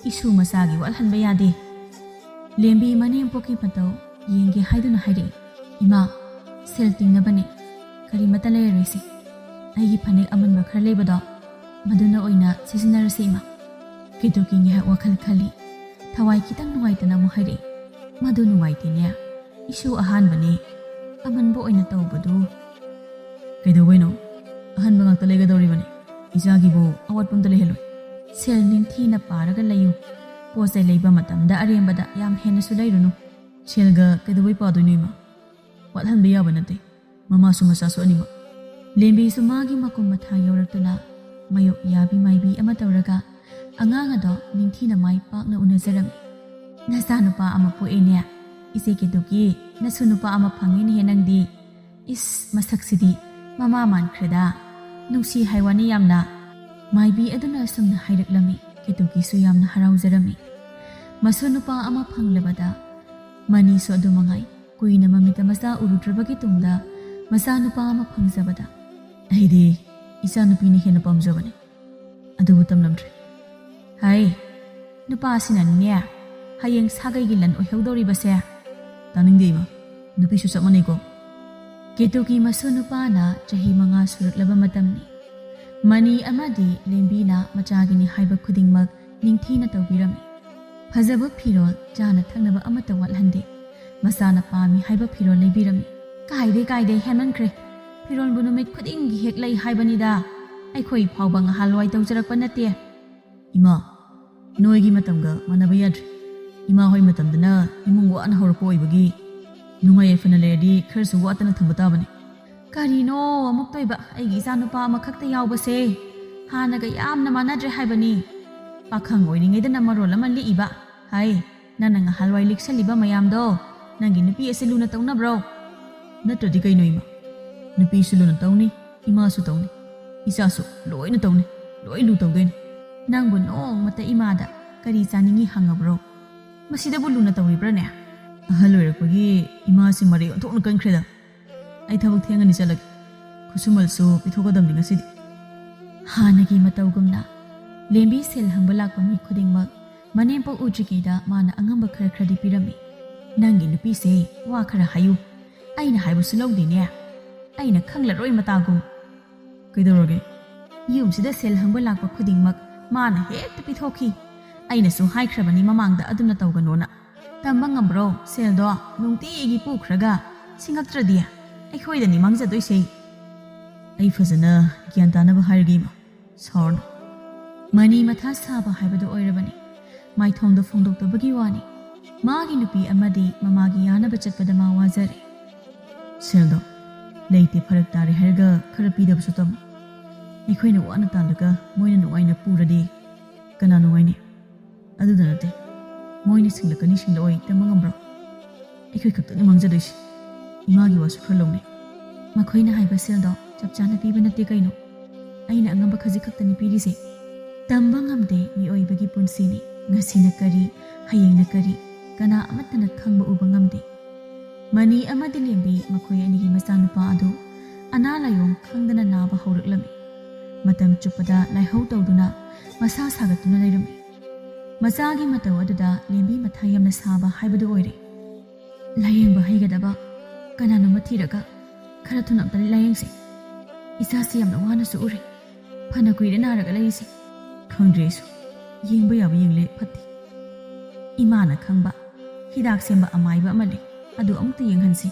ꯏꯁꯨ ꯃꯆꯥꯒꯤ ꯋꯥꯠꯍꯟꯕ ꯌꯥꯗꯦ ꯂꯦꯝꯕꯤ ꯃꯅꯦꯝꯄꯣꯛꯀꯤ ꯃꯇꯧ ꯌꯦꯡꯒꯦ ꯍꯥꯏꯗꯨꯅ ꯍꯥꯏꯔꯛꯏ ꯏꯃꯥ ꯁꯦꯜ ꯇꯤꯡꯅꯕꯅꯦ ꯀꯔꯤꯃꯠꯇ ꯂꯩꯔꯔꯣꯏꯁꯤ ꯑꯩꯒꯤ ꯐꯅꯦꯛ ꯑꯃꯟꯕ ꯈꯔ ꯂꯩꯕꯗꯣ ꯃꯗꯨꯅ ꯑꯣꯏꯅ ꯁꯤꯖꯤꯟꯅꯔꯁꯤ ꯏꯃꯥ ꯀꯦꯇꯨꯀꯤ ꯉꯥꯏꯍꯥꯛ ꯋꯥꯈꯜ ꯈꯜꯂꯤ ꯊꯋꯥꯏ ꯈꯤꯇꯪ ꯅꯨꯡꯉꯥꯏꯇꯅ ꯑꯃꯨꯛ ꯍꯥꯏꯔꯛꯏ ꯃꯗꯨ ꯅꯨꯡꯉꯥꯏꯇꯦꯅꯦ ꯏꯁꯨ ꯑꯍꯥꯟꯕꯅꯦ ꯑꯃꯟꯕ ꯑꯣꯏꯅ ꯇꯧꯕꯗꯨ ꯀꯩꯗꯧꯕꯩꯅꯣ ꯑꯍꯟꯕ ꯉꯥꯛꯇ ꯂꯩꯒꯗꯧꯔꯤꯕꯅꯤ ꯏꯆꯥꯒꯤꯕꯨ ꯑꯋꯥꯠꯄ ꯑꯝꯇ ꯂꯩꯍꯜꯂꯣꯏ ꯁꯦꯜ ꯅꯤꯡꯊꯤꯅ ꯄꯥꯔꯒ ꯂꯩꯌꯨ ꯄꯣꯠ ꯆꯩ ꯂꯩꯕ ꯃꯇꯝꯗ ꯑꯔꯦꯝꯕꯗ ꯌꯥꯝ ꯍꯦꯟꯅꯁꯨ ꯂꯩꯔꯨꯅꯨ ꯁꯦꯜꯒ ꯀꯩꯗꯧꯕꯩ ꯄꯥꯗꯣꯏꯅꯣ ꯏꯃꯥ ꯋꯥꯠꯍꯟꯕ ꯌꯥꯕ ꯅꯠꯇꯦ ꯃꯃꯥꯁꯨ ꯃꯆꯥꯁꯨ ꯑꯅꯤꯃꯛ ꯂꯦꯝꯕꯤꯁꯨ ꯃꯥꯒꯤ ꯃꯀꯨꯝ ꯃꯊꯥ ꯌꯧꯔꯛꯇꯨꯅ ꯃꯌꯣꯛ ꯌꯥꯕꯤ ꯃꯥꯏꯕꯤ ꯑꯃ ꯇꯧꯔꯒ ꯑꯉꯥꯡ ꯑꯗꯣ ꯅꯤꯡꯊꯤꯅ ꯃꯥꯏ ꯄꯥꯛꯅ ꯎꯅꯖꯔꯝꯃꯤ ꯅꯆꯥꯅꯨꯄꯥ ꯑꯃ ꯄꯣꯛꯑꯦꯅꯦ ꯏꯆꯦ ꯀꯦꯇꯨꯀꯤ ꯅꯁꯨ ꯅꯨꯄꯥ ꯑꯃ ꯐꯪꯉꯦꯅꯦꯍꯦ ꯅꯪꯗꯤ ꯏꯁ ꯃꯁꯛꯁꯤꯗꯤ ꯃꯃꯥ ꯃꯥꯟꯈ꯭ꯔꯦꯗ ꯅꯨꯡꯁꯤ ꯍꯥꯏꯋꯥꯅꯤ ꯌꯥꯝꯅ ꯃꯥꯏꯕꯤ ꯑꯗꯨꯅ ꯑꯁꯨꯝꯅ ꯍꯥꯏꯔꯛꯂꯝꯃꯤ ꯀꯦꯇꯨꯀꯤꯁꯨ ꯌꯥꯝꯅ ꯍꯔꯥꯎꯖꯔꯝꯃꯤ ꯃꯁꯨ ꯅꯨꯄꯥ ꯑꯃ ꯐꯪꯂꯕꯗ ꯃꯅꯤꯁꯨ ꯑꯗꯨꯃꯉꯥꯏ ꯀꯨꯏꯅ ꯃꯃꯤꯠꯇ ꯃꯆꯥ ꯎꯔꯨꯗ꯭ꯔꯕꯒꯤ ꯇꯨꯡꯗ ꯃꯆꯥꯅꯨꯄꯥ ꯑꯃ ꯐꯪꯖꯕꯗ ꯑꯩꯗꯤ ꯏꯆꯥ ꯅꯨꯄꯤꯅ ꯍꯦꯟꯅ ꯄꯥꯝꯖꯕꯅꯤ ꯑꯗꯨꯕꯨ ꯇꯝꯂꯝꯗ꯭ꯔꯦ ꯍꯥꯏ ꯅꯨꯄꯥꯁꯤꯅꯅꯦ ꯍꯌꯦꯡ ꯁꯥꯒꯩꯒꯤ ꯂꯟ ꯑꯣꯏꯍꯧꯗꯧꯔꯤꯕꯁꯦ ꯇꯥꯅꯤꯡꯗꯦ ꯏꯃꯥ ꯅꯨꯄꯤꯁꯨ ꯆꯞ ꯃꯥꯟꯅꯩꯀꯣ ꯀꯦꯇꯨꯀꯤ ꯃꯁꯨ ꯅꯨꯄꯥꯅ ꯆꯍꯤ 5 ꯁꯨꯔꯛꯂꯕ ꯃꯇꯝꯅꯤ ꯃꯅꯤ ꯑꯃꯗꯤ ꯂꯦꯝꯕꯤꯅ ꯃꯆꯥꯒꯤꯅꯤ ꯍꯥꯏꯕ ꯈꯨꯗꯤꯡꯃꯛ ꯅꯤꯡꯊꯤꯅ ꯇꯧꯕꯤꯔꯝꯃꯤ ꯐꯖꯕ ꯐꯤꯔꯣꯜ ꯆꯥꯅ ꯊꯛꯅꯕ ꯑꯃꯠꯇ ꯋꯥꯠꯍꯟꯗꯦ ꯃꯆꯥꯅ ꯄꯥꯝꯃꯤ ꯍꯥꯏꯕ ꯐꯤꯔꯣꯜ ꯂꯩꯕꯤꯔꯝꯃꯤ ꯀꯥꯏꯗꯦ ꯍꯦꯟꯃꯟꯈ꯭ꯔꯦ ꯐꯤꯔꯣꯜꯕꯨ ꯅꯨꯃꯤꯠ ꯈꯨꯗꯤꯡꯒꯤ ꯍꯦꯛ ꯂꯩ ꯍꯥꯏꯕꯅꯤꯗ ꯑꯩꯈꯣꯏ ꯐꯥꯎꯕ ꯉꯍꯥꯟꯋꯥꯏ ꯇꯧꯖꯔꯛꯄ ꯅꯠꯇꯦ ꯏꯃꯥ ꯅꯣꯏꯒꯤ ꯃꯇꯝꯒ ꯃꯥꯟꯅꯕ ꯌꯥꯗ꯭ꯔꯦ ꯏꯃꯥ ꯍꯣꯏ ꯃꯇꯝꯗꯅ ꯏꯃꯨꯡ ꯋꯥꯅ ꯍꯧꯔꯛꯄ ꯑꯣꯏꯕꯒꯤ ꯅꯨꯡꯉꯥꯏ ꯌꯥꯏꯐꯅ ꯂꯩꯔꯗꯤ ꯈꯔꯁꯨ ꯋꯥꯠꯇꯅ ꯊꯝꯕ ꯇꯥꯕꯅꯤ ꯀꯔꯤꯅꯣ ꯑꯃꯨꯛ ꯇꯣꯏꯕ ꯑꯩꯒꯤ ꯏꯆꯥꯅꯨꯄꯥ ꯑꯃꯈꯛꯇ ꯌꯥꯎꯕꯁꯦ ꯍꯥꯟꯅꯒ ꯌꯥꯝꯅ ꯃꯥꯟꯅꯗ꯭ꯔꯦ ꯍꯥꯏꯕꯅꯤ ꯄꯥꯈꯪ ꯑꯣꯏꯔꯤꯉꯩꯗꯅ ꯃꯔꯣꯜ ꯑꯃ ꯂꯤꯛꯏꯕ ꯍꯥꯏ ꯅꯪꯅ ꯉꯍꯥꯟꯋꯥꯏ ꯂꯤꯛꯁꯜꯂꯤꯕ ꯃꯌꯥꯝꯗꯣ ꯅꯪꯒꯤ ꯅꯨꯄꯤ ꯑꯁꯤ ꯂꯨꯅ ꯇꯧꯅꯕ꯭ꯔꯣ ꯅꯠꯇ꯭ꯔꯗꯤ ꯀꯩꯅꯣ ꯏꯃꯥ ꯅꯨꯄꯤꯁꯨ ꯂꯨꯅ ꯇꯧꯅꯤ ꯏꯃꯥꯁꯨ ꯇꯧꯅꯤ ꯏꯆꯥꯁꯨ ꯂꯣꯏꯅ ꯇꯧꯅꯤ ꯂꯣꯏ ꯂꯨ ꯇꯧꯗꯣꯏꯅꯤ ꯅꯪꯕꯨ ꯅꯣꯡꯃꯇ ꯏꯃꯥꯗ ꯀꯔꯤ ꯆꯥꯅꯤꯡꯉꯤ ꯍꯪꯉꯕ꯭ꯔꯣ? ꯃꯁꯤꯗꯕꯨ ꯂꯨꯅ ꯇꯧꯔꯤꯕ꯭ꯔꯥꯅꯦ? ꯑꯍꯜ ꯑꯣꯏꯔꯛꯄꯒꯤ ꯏꯃꯥꯁꯤ ꯃꯔꯩ ꯑꯣꯟꯊꯣꯛꯅ ꯀꯟꯈ꯭ꯔꯦꯗ. ꯑꯩ ꯊꯕꯛ ꯊꯦꯡꯉꯅꯤ ꯆꯠꯂꯒꯦ. ꯈꯨꯠꯁꯨꯃꯜꯁꯨ ꯄꯤꯊꯣꯛꯀꯗꯕꯅꯤ ꯉꯁꯤꯗꯤ. ꯍꯥꯟꯅꯒꯤ ꯃꯇꯧꯒꯨꯝꯅ ꯂꯦꯝꯕꯤ ꯁꯦꯜ ꯍꯪꯕ ꯂꯥꯛꯄ ꯃꯤ ꯈꯨꯗꯤꯡꯃꯛ ꯃꯅꯦꯝꯄꯣꯛ ꯎꯗ꯭ꯔꯤꯉꯩꯗ ꯃꯥꯅ ꯑꯉꯝꯕ ꯈꯔꯗꯤ ꯄꯤꯔꯝꯃꯤ. ꯅꯪꯒꯤ ꯅꯨꯄꯤꯁꯦ ꯋꯥ ꯈꯔ ꯍꯥꯏꯌꯨ. ꯑꯩꯅ ꯍꯥꯏꯕꯁꯨ ꯂꯧꯗꯦꯅꯦ. ꯑꯩꯅ ꯈꯪꯂꯔꯣꯏ ꯃꯇꯥꯒꯨꯝ. ꯀꯩꯗꯧꯔꯒꯦ? ꯌꯨꯝꯁꯤꯗ ꯁꯦꯜ ꯍꯪꯕ ꯂꯥꯛꯄ ꯈꯨꯗꯤꯡꯃꯛ ꯃꯥꯅ ꯍꯦꯛꯇ ꯄꯤꯊꯣꯛꯈꯤ. ꯑꯩꯅꯁꯨ ꯍꯥꯏꯈ꯭ꯔꯕꯅꯤ ꯃꯃꯥꯡꯗ ꯑꯗꯨꯝꯅ ꯇꯧꯒꯅꯣꯅ. ꯇꯝꯕ ꯉꯝꯕ꯭ꯔꯣ ꯁꯦꯜꯗꯣ ꯅꯨꯡꯇꯤꯒꯤ ꯄꯨꯈ꯭ꯔꯒ ꯁꯤꯡꯉꯛꯇ꯭ꯔꯗꯤ ꯑꯩꯈꯣꯏꯗꯅꯤ ꯃꯥꯡꯖꯗꯣꯏꯁꯦ. ꯑꯩ ꯐꯖꯅ ꯒ꯭ꯌꯥꯟ ꯇꯥꯅꯕ ꯍꯥꯏꯔꯒꯦ ꯏꯃꯥ. ꯁꯥꯎꯔꯅꯨ. ꯃꯅꯤ ꯃꯊꯥ ꯁꯥꯕ ꯍꯥꯏꯕꯗꯨ ꯑꯣꯏꯔꯕꯅꯤ. ꯃꯥꯏꯊꯣꯡꯗ ꯐꯣꯡꯗꯣꯛꯇꯕꯒꯤ ꯋꯥꯅꯤ. ꯃꯥꯒꯤ ꯅꯨꯄꯤ ꯑꯃꯗꯤ ꯃꯃꯥꯒꯤ ꯌꯥꯅꯕ ꯆꯠꯄꯗ ꯃꯥ ꯋꯥꯖꯔꯦ. ꯁꯦꯜꯗꯣ ꯂꯩꯇꯦ ꯐꯔꯛ ꯇꯥꯔꯦ ꯍꯥꯏꯔꯒ ꯈꯔ ꯄꯤꯗꯕꯁꯨ ꯇꯝꯃꯨ. ꯑꯩꯈꯣꯏꯅ ꯋꯥꯅ ꯇꯥꯜꯂꯒ ꯃꯣꯏꯅ ꯅꯨꯡꯉꯥꯏꯅ ꯄꯨꯔꯗꯤ ꯀꯅꯥ ꯅꯨꯡꯉꯥꯏꯅꯤ? ꯑꯗꯨꯗ ꯅꯠꯇꯦ, ꯃꯣꯏꯅ ꯁꯤꯡꯂꯛꯀꯅꯤ ꯁꯤꯡꯂꯛꯑꯣꯏ ꯇꯝꯕ ꯉꯝꯕ꯭ꯔꯣ? ꯑꯩꯈꯣꯏ ꯈꯛꯇꯅꯤ ꯃꯥꯡꯖꯗꯣꯏꯁꯤ. ꯏꯃꯥꯒꯤ ꯋꯥꯁꯨ ꯈꯔ ꯂꯧꯅꯩ. ꯃꯈꯣꯏꯅ ꯍꯥꯏꯕ ꯁꯦꯜꯗꯣ ꯆꯞ ꯆꯥꯅ ꯄꯤꯕ ꯅꯠꯇꯦ ꯀꯩꯅꯣ. ꯑꯩꯅ ꯑꯉꯝꯕ ꯈꯖꯤꯛ ꯈꯛꯇꯅꯤ ꯄꯤꯔꯤꯁꯦ. ꯇꯝꯕ ꯉꯝꯗꯦ ꯃꯤꯑꯣꯏꯕꯒꯤ ꯄꯨꯟꯁꯤꯅꯤ. ꯉꯁꯤꯅ ꯀꯔꯤ, ꯍꯌꯦꯡꯅ ꯀꯔꯤ, ꯀꯅꯥ ꯑꯃꯠꯇꯅ ꯈꯪꯕ ꯎꯕ ꯉꯝꯗꯦ. ꯃꯅꯤ ꯑꯃꯗꯤ ꯂꯦꯝꯕꯤ ꯃꯈꯣꯏ ꯑꯅꯤꯒꯤ ꯃꯆꯥꯅꯨꯄꯥ ꯑꯗꯨ ꯑꯅꯥ ꯂꯥꯏꯑꯣꯡ ꯈꯪꯗꯅ ꯅꯥꯕ ꯍꯧꯔꯛꯂꯝꯃꯤ. ꯃꯇꯝ ꯆꯨꯞꯄꯗ ꯂꯥꯏꯍꯧ ꯇꯧꯗꯨꯅ ꯃꯁꯥ ꯁꯥꯒꯠꯇꯨꯅ ꯂꯩꯔꯝꯃꯤ. ꯃꯆꯥꯒꯤ ꯃꯇꯧ ꯑꯗꯨꯗ ꯂꯦꯝꯕꯤ ꯃꯊꯥ ꯌꯥꯝꯅ ꯁꯥꯕ ꯍꯥꯏꯕꯗꯨ ꯑꯣꯏꯔꯦ. ꯂꯥꯏꯌꯦꯡꯕ ꯍꯩꯒꯗꯕ ꯀꯅꯥꯅꯣꯃ ꯊꯤꯔꯒ ꯈꯔ ꯊꯨꯅ ꯑꯝꯇ ꯂꯥꯏꯌꯦꯡꯁꯦ. ꯏꯆꯥꯁꯤ ꯌꯥꯝꯅ ꯋꯥꯅꯁꯨ ꯎꯔꯦ. ꯐꯅ ꯀꯨꯏꯔꯦ ナꯔꯒ ꯂꯩꯔꯤꯁꯦ. ꯈꯪꯗ꯭ꯔꯦ ꯑꯩꯁꯨ. ꯌꯦꯡꯕ ꯌꯥꯕ ꯌꯦꯡꯂꯦ, ꯐꯠꯇꯦ. ꯏꯃꯥꯅ ꯈꯪꯕ ꯍꯤꯗꯥꯛ ꯁꯦꯝꯕ ꯑꯃꯥꯏꯕ ꯑꯃ ꯂꯩ. ꯑꯗꯨ ꯑꯃꯨꯛꯇ ꯌꯦꯡꯍꯟꯁꯤ.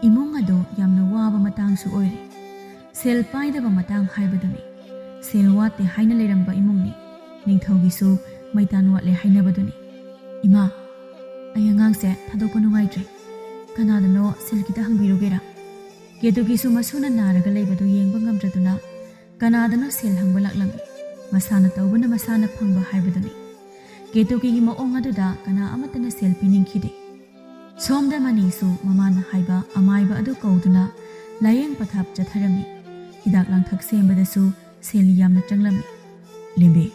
ꯏꯃꯨꯡ ꯑꯗꯨ ꯌꯥꯝꯅ ꯋꯥꯕ ꯃꯇꯥꯡꯁꯨ ꯑꯣꯏꯔꯦ. ꯁꯦꯜ パꯏꯗꯕ ꯃꯇꯥꯡ ꯍꯥꯏꯕꯗꯨꯅꯤ. ꯁꯦꯜ ꯋꯥꯠꯇꯦ ꯍꯥꯏꯅ ꯂꯩꯔꯝꯕ ꯏꯃꯨꯡꯅꯤ. ꯅꯤꯡꯊꯧꯒꯤꯁꯨ ꯃꯩꯇꯥꯟ ꯋꯥꯠꯂꯦ ꯍꯥꯏꯅꯕꯗꯨꯅꯤ. ꯏꯃꯥ, ꯑꯩ ꯑꯉꯥꯡꯁꯦ ꯊꯥꯗꯣꯛꯄ ꯅꯨꯡꯉꯥꯏꯇ꯭ꯔꯦ. ꯀꯅꯥꯗꯅꯣ ꯁꯦꯜ ꯈꯤꯇ ꯍꯪꯕꯤꯔꯨꯒꯦꯔꯥ? ꯀꯦꯇꯨꯀꯤꯁꯨ ꯃꯁꯨꯅ ꯅꯥꯔꯒ ꯂꯩꯕꯗꯨ ꯌꯦꯡꯕ ꯉꯝꯗ꯭ꯔꯗꯨꯅ ꯀꯅꯥꯗꯅꯣ ꯁꯦꯜ ꯍꯪꯕ ꯂꯥꯛꯂꯝꯃꯤ. ꯃꯁꯥꯅ ꯇꯧꯕꯅ ꯃꯁꯥꯅ ꯐꯪꯕ ꯍꯥꯏꯕꯗꯨꯅꯤ. ꯀꯦꯇꯨꯀꯤꯒꯤ ꯃꯑꯣꯡ ꯑꯗꯨꯗ ꯀꯅꯥ ꯑꯃꯠꯇꯅ ꯁꯦꯜ ꯄꯤꯅꯤꯡꯈꯤꯗꯦ. ꯁꯣꯝꯗ ꯃꯅꯤꯁꯨ ꯃꯃꯥꯅ ꯍꯥꯏꯕ ꯑꯃꯥꯏꯕ ꯑꯗꯨ ꯀꯧꯗꯨꯅ ꯂꯥꯏꯌꯦꯡ ꯄꯊꯥꯞ ꯆꯠꯊꯔꯝꯃꯤ. ꯍꯤꯗꯥꯛ ꯂꯥꯡꯊꯛ ꯁꯦꯝꯕꯗꯁꯨ ꯁꯦꯜ ꯌꯥꯝꯅ ꯆꯪꯂꯝꯃꯤ. ꯂꯦꯝꯕꯤ,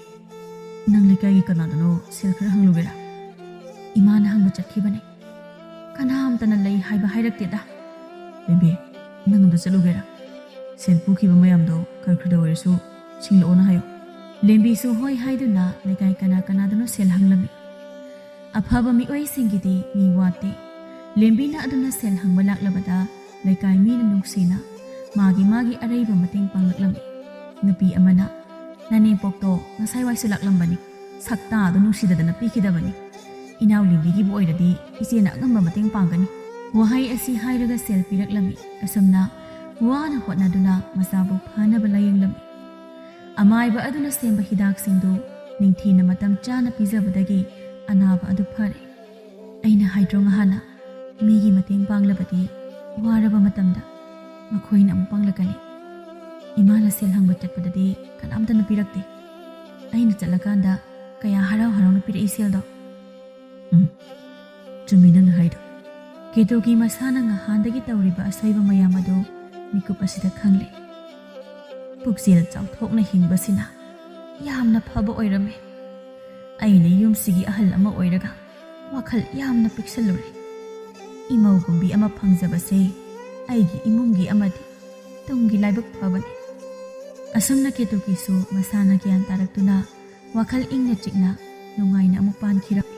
ꯅꯪ ꯂꯩꯀꯥꯏꯒꯤ ꯀꯅꯥꯗꯅꯣ ꯁꯦꯜ ꯈꯔ ꯍꯪꯂꯨꯒꯦꯔꯥ? ꯏꯃꯥꯅ ꯍꯪꯕ ꯆꯠꯈꯤꯕꯅꯤ. ꯀꯅꯥꯝꯇꯅ ꯂꯩ ꯍꯥꯏꯕ ꯍꯥꯏꯔꯛꯇꯦꯗ. ꯂꯦꯝꯕꯤ, ꯅꯪ ꯑꯝꯇ ꯆꯠꯂꯨꯒꯦꯔꯥ? ꯁꯦꯜ ꯄꯨꯈꯤꯕ ꯃꯌꯥꯝꯗꯣ ꯈꯔ ꯈꯔꯗ ꯑꯣꯏꯔꯁꯨ ꯁꯤꯡꯂꯛꯑꯣꯅ ꯍꯥꯏꯌꯣ. ꯂꯦꯝꯕꯤꯁꯨ ꯍꯣꯏ ꯍꯥꯏꯗꯨꯅ ꯂꯩꯀꯥꯏ ꯀꯅꯥ ꯀꯅꯥꯗꯅꯣ ꯁꯦꯜ ꯍꯪꯂꯝꯃꯤ. ꯑꯐꯕ ꯃꯤꯑꯣꯏꯁꯤꯡꯒꯤꯗꯤ ꯃꯤ ꯋꯥꯠꯇꯦ. ꯂꯦꯝꯕꯤꯅ ꯑꯗꯨꯅ ꯁꯦꯜ ꯍꯪꯕ ꯂꯥꯛꯂꯕꯗ ꯂꯩꯀꯥꯏ ꯃꯤꯅ ꯅꯨꯡꯁꯤꯅ ꯃꯥꯒꯤ ꯑꯔꯩꯕ ꯃꯇꯦꯡ ꯄꯥꯡꯂꯛꯂꯝꯃꯤ. ꯅꯨꯄꯤ ꯑꯃꯅ, ꯅꯅꯦꯝꯄꯣꯛꯇꯣ ꯉꯁꯥꯏꯋꯥꯏꯁꯨ ꯂꯥꯛꯂꯝꯕꯅꯤ. ꯁꯛꯇꯥꯗꯣ ꯅꯨꯡꯁꯤꯗꯗꯅ ꯄꯤꯈꯤꯗꯕꯅꯤ. ꯏꯅꯥꯎ ꯂꯦꯝꯕꯤꯒꯤꯕꯨ ꯑꯣꯏꯔꯗꯤ ꯏꯆꯦꯅ ꯑꯉꯝꯕ ꯃꯇꯦꯡ ꯄꯥꯡꯒꯅꯤ. ꯋꯥꯍꯩ ꯑꯁꯤ ꯍꯥꯏꯔꯒ ꯁꯦꯜ ꯄꯤꯔꯛꯂꯝꯃꯤ. ꯑꯁꯨꯝꯅ ꯋꯥꯅ ꯍꯣꯠꯅꯗꯨꯅ ꯃꯆꯥꯕꯨ ꯐꯅꯕ ꯂꯥꯌꯦꯡꯂꯝꯃꯤ. ꯑꯃꯥꯏꯕ ꯑꯗꯨꯅ ꯁꯦꯝꯕ ꯍꯤꯗꯥꯛꯁꯤꯡꯗꯨ ꯅꯤꯡꯊꯤꯅ ꯃꯇꯝ ꯆꯥꯅ ꯄꯤꯖꯕꯗꯒꯤ ꯑꯅꯥꯕ ꯑꯗꯨ ꯐꯔꯦ. ꯑꯩꯅ ꯍꯥꯏꯗ꯭ꯔꯣ ꯉꯍꯥꯟꯅ, ꯃꯤꯒꯤ ꯃꯇꯦꯡ ꯄꯥꯡꯂꯕꯗꯤ ꯋꯥꯔꯕ ꯃꯇꯝꯗ ꯃꯈꯣꯏꯅ ꯑꯃꯨꯛ ꯄꯥꯡꯂꯛꯀꯅꯤ. ꯏꯃꯥꯅ ꯁꯦꯜ ꯍꯪꯕ ꯆꯠꯄꯗꯗꯤ ꯀꯅꯥꯝꯇꯅ ꯄꯤꯔꯛꯇꯦ. ꯑꯩꯅ ꯆꯠꯂꯀꯥꯟꯗ ꯀꯌꯥ ꯍꯔꯥꯎ ꯍꯔꯥꯎꯅ ꯄꯤꯔꯛꯏ ꯁꯦꯜꯗꯣ. ꯆꯨꯝꯃꯤ ꯅꯪꯅ ꯍꯥꯏꯗꯣ. ꯀꯦꯇꯨꯀꯤ ꯃꯁꯥꯅ ꯉꯍꯥꯟꯗꯒꯤ ꯇꯧꯔꯤꯕ ꯑꯁꯣꯏꯕ ꯃꯌꯥꯝ ꯑꯗꯨ ꯃꯤꯀꯨꯞ ꯑꯁꯤꯗ ꯈꯪꯂꯦ. ꯄꯨꯛꯆꯦꯜ ꯆꯥꯎꯊꯣꯛꯅ ꯍꯤꯡꯕꯁꯤꯅ ꯌꯥꯝꯅ ꯐꯕ ꯑꯣꯏꯔꯝꯃꯦ. ꯑꯩꯅ ꯌꯨꯝꯁꯤꯒꯤ ꯑꯍꯜ ꯑꯃ ꯑꯣꯏꯔꯒ ꯋꯥꯈꯜ ꯌꯥꯝꯅ ꯄꯤꯛꯁꯜꯂꯨꯔꯦ. ꯏꯃꯧꯒꯨꯝꯕꯤ ꯑꯃ ꯐꯪꯖꯕꯁꯦ ꯑꯩꯒꯤ ꯏꯃꯨꯡꯒꯤ ꯑꯃꯗꯤ ꯇꯨꯡꯒꯤ ꯂꯥꯏꯕꯛ ꯐꯕꯅꯤ. ꯑꯁꯨꯝꯅ ꯀꯦꯇꯨꯀꯤꯁꯨ ꯃꯁꯥꯅ ꯒ꯭ꯌꯥꯟ ꯇꯥꯔꯛꯇꯨꯅ ꯋꯥꯈꯜ ꯏꯪꯅ ꯆꯤꯛꯅ ꯅꯨꯡꯉꯥꯏꯅ ꯑꯃꯨꯛ ꯄꯥꯟꯈꯤꯔꯝꯃꯤ.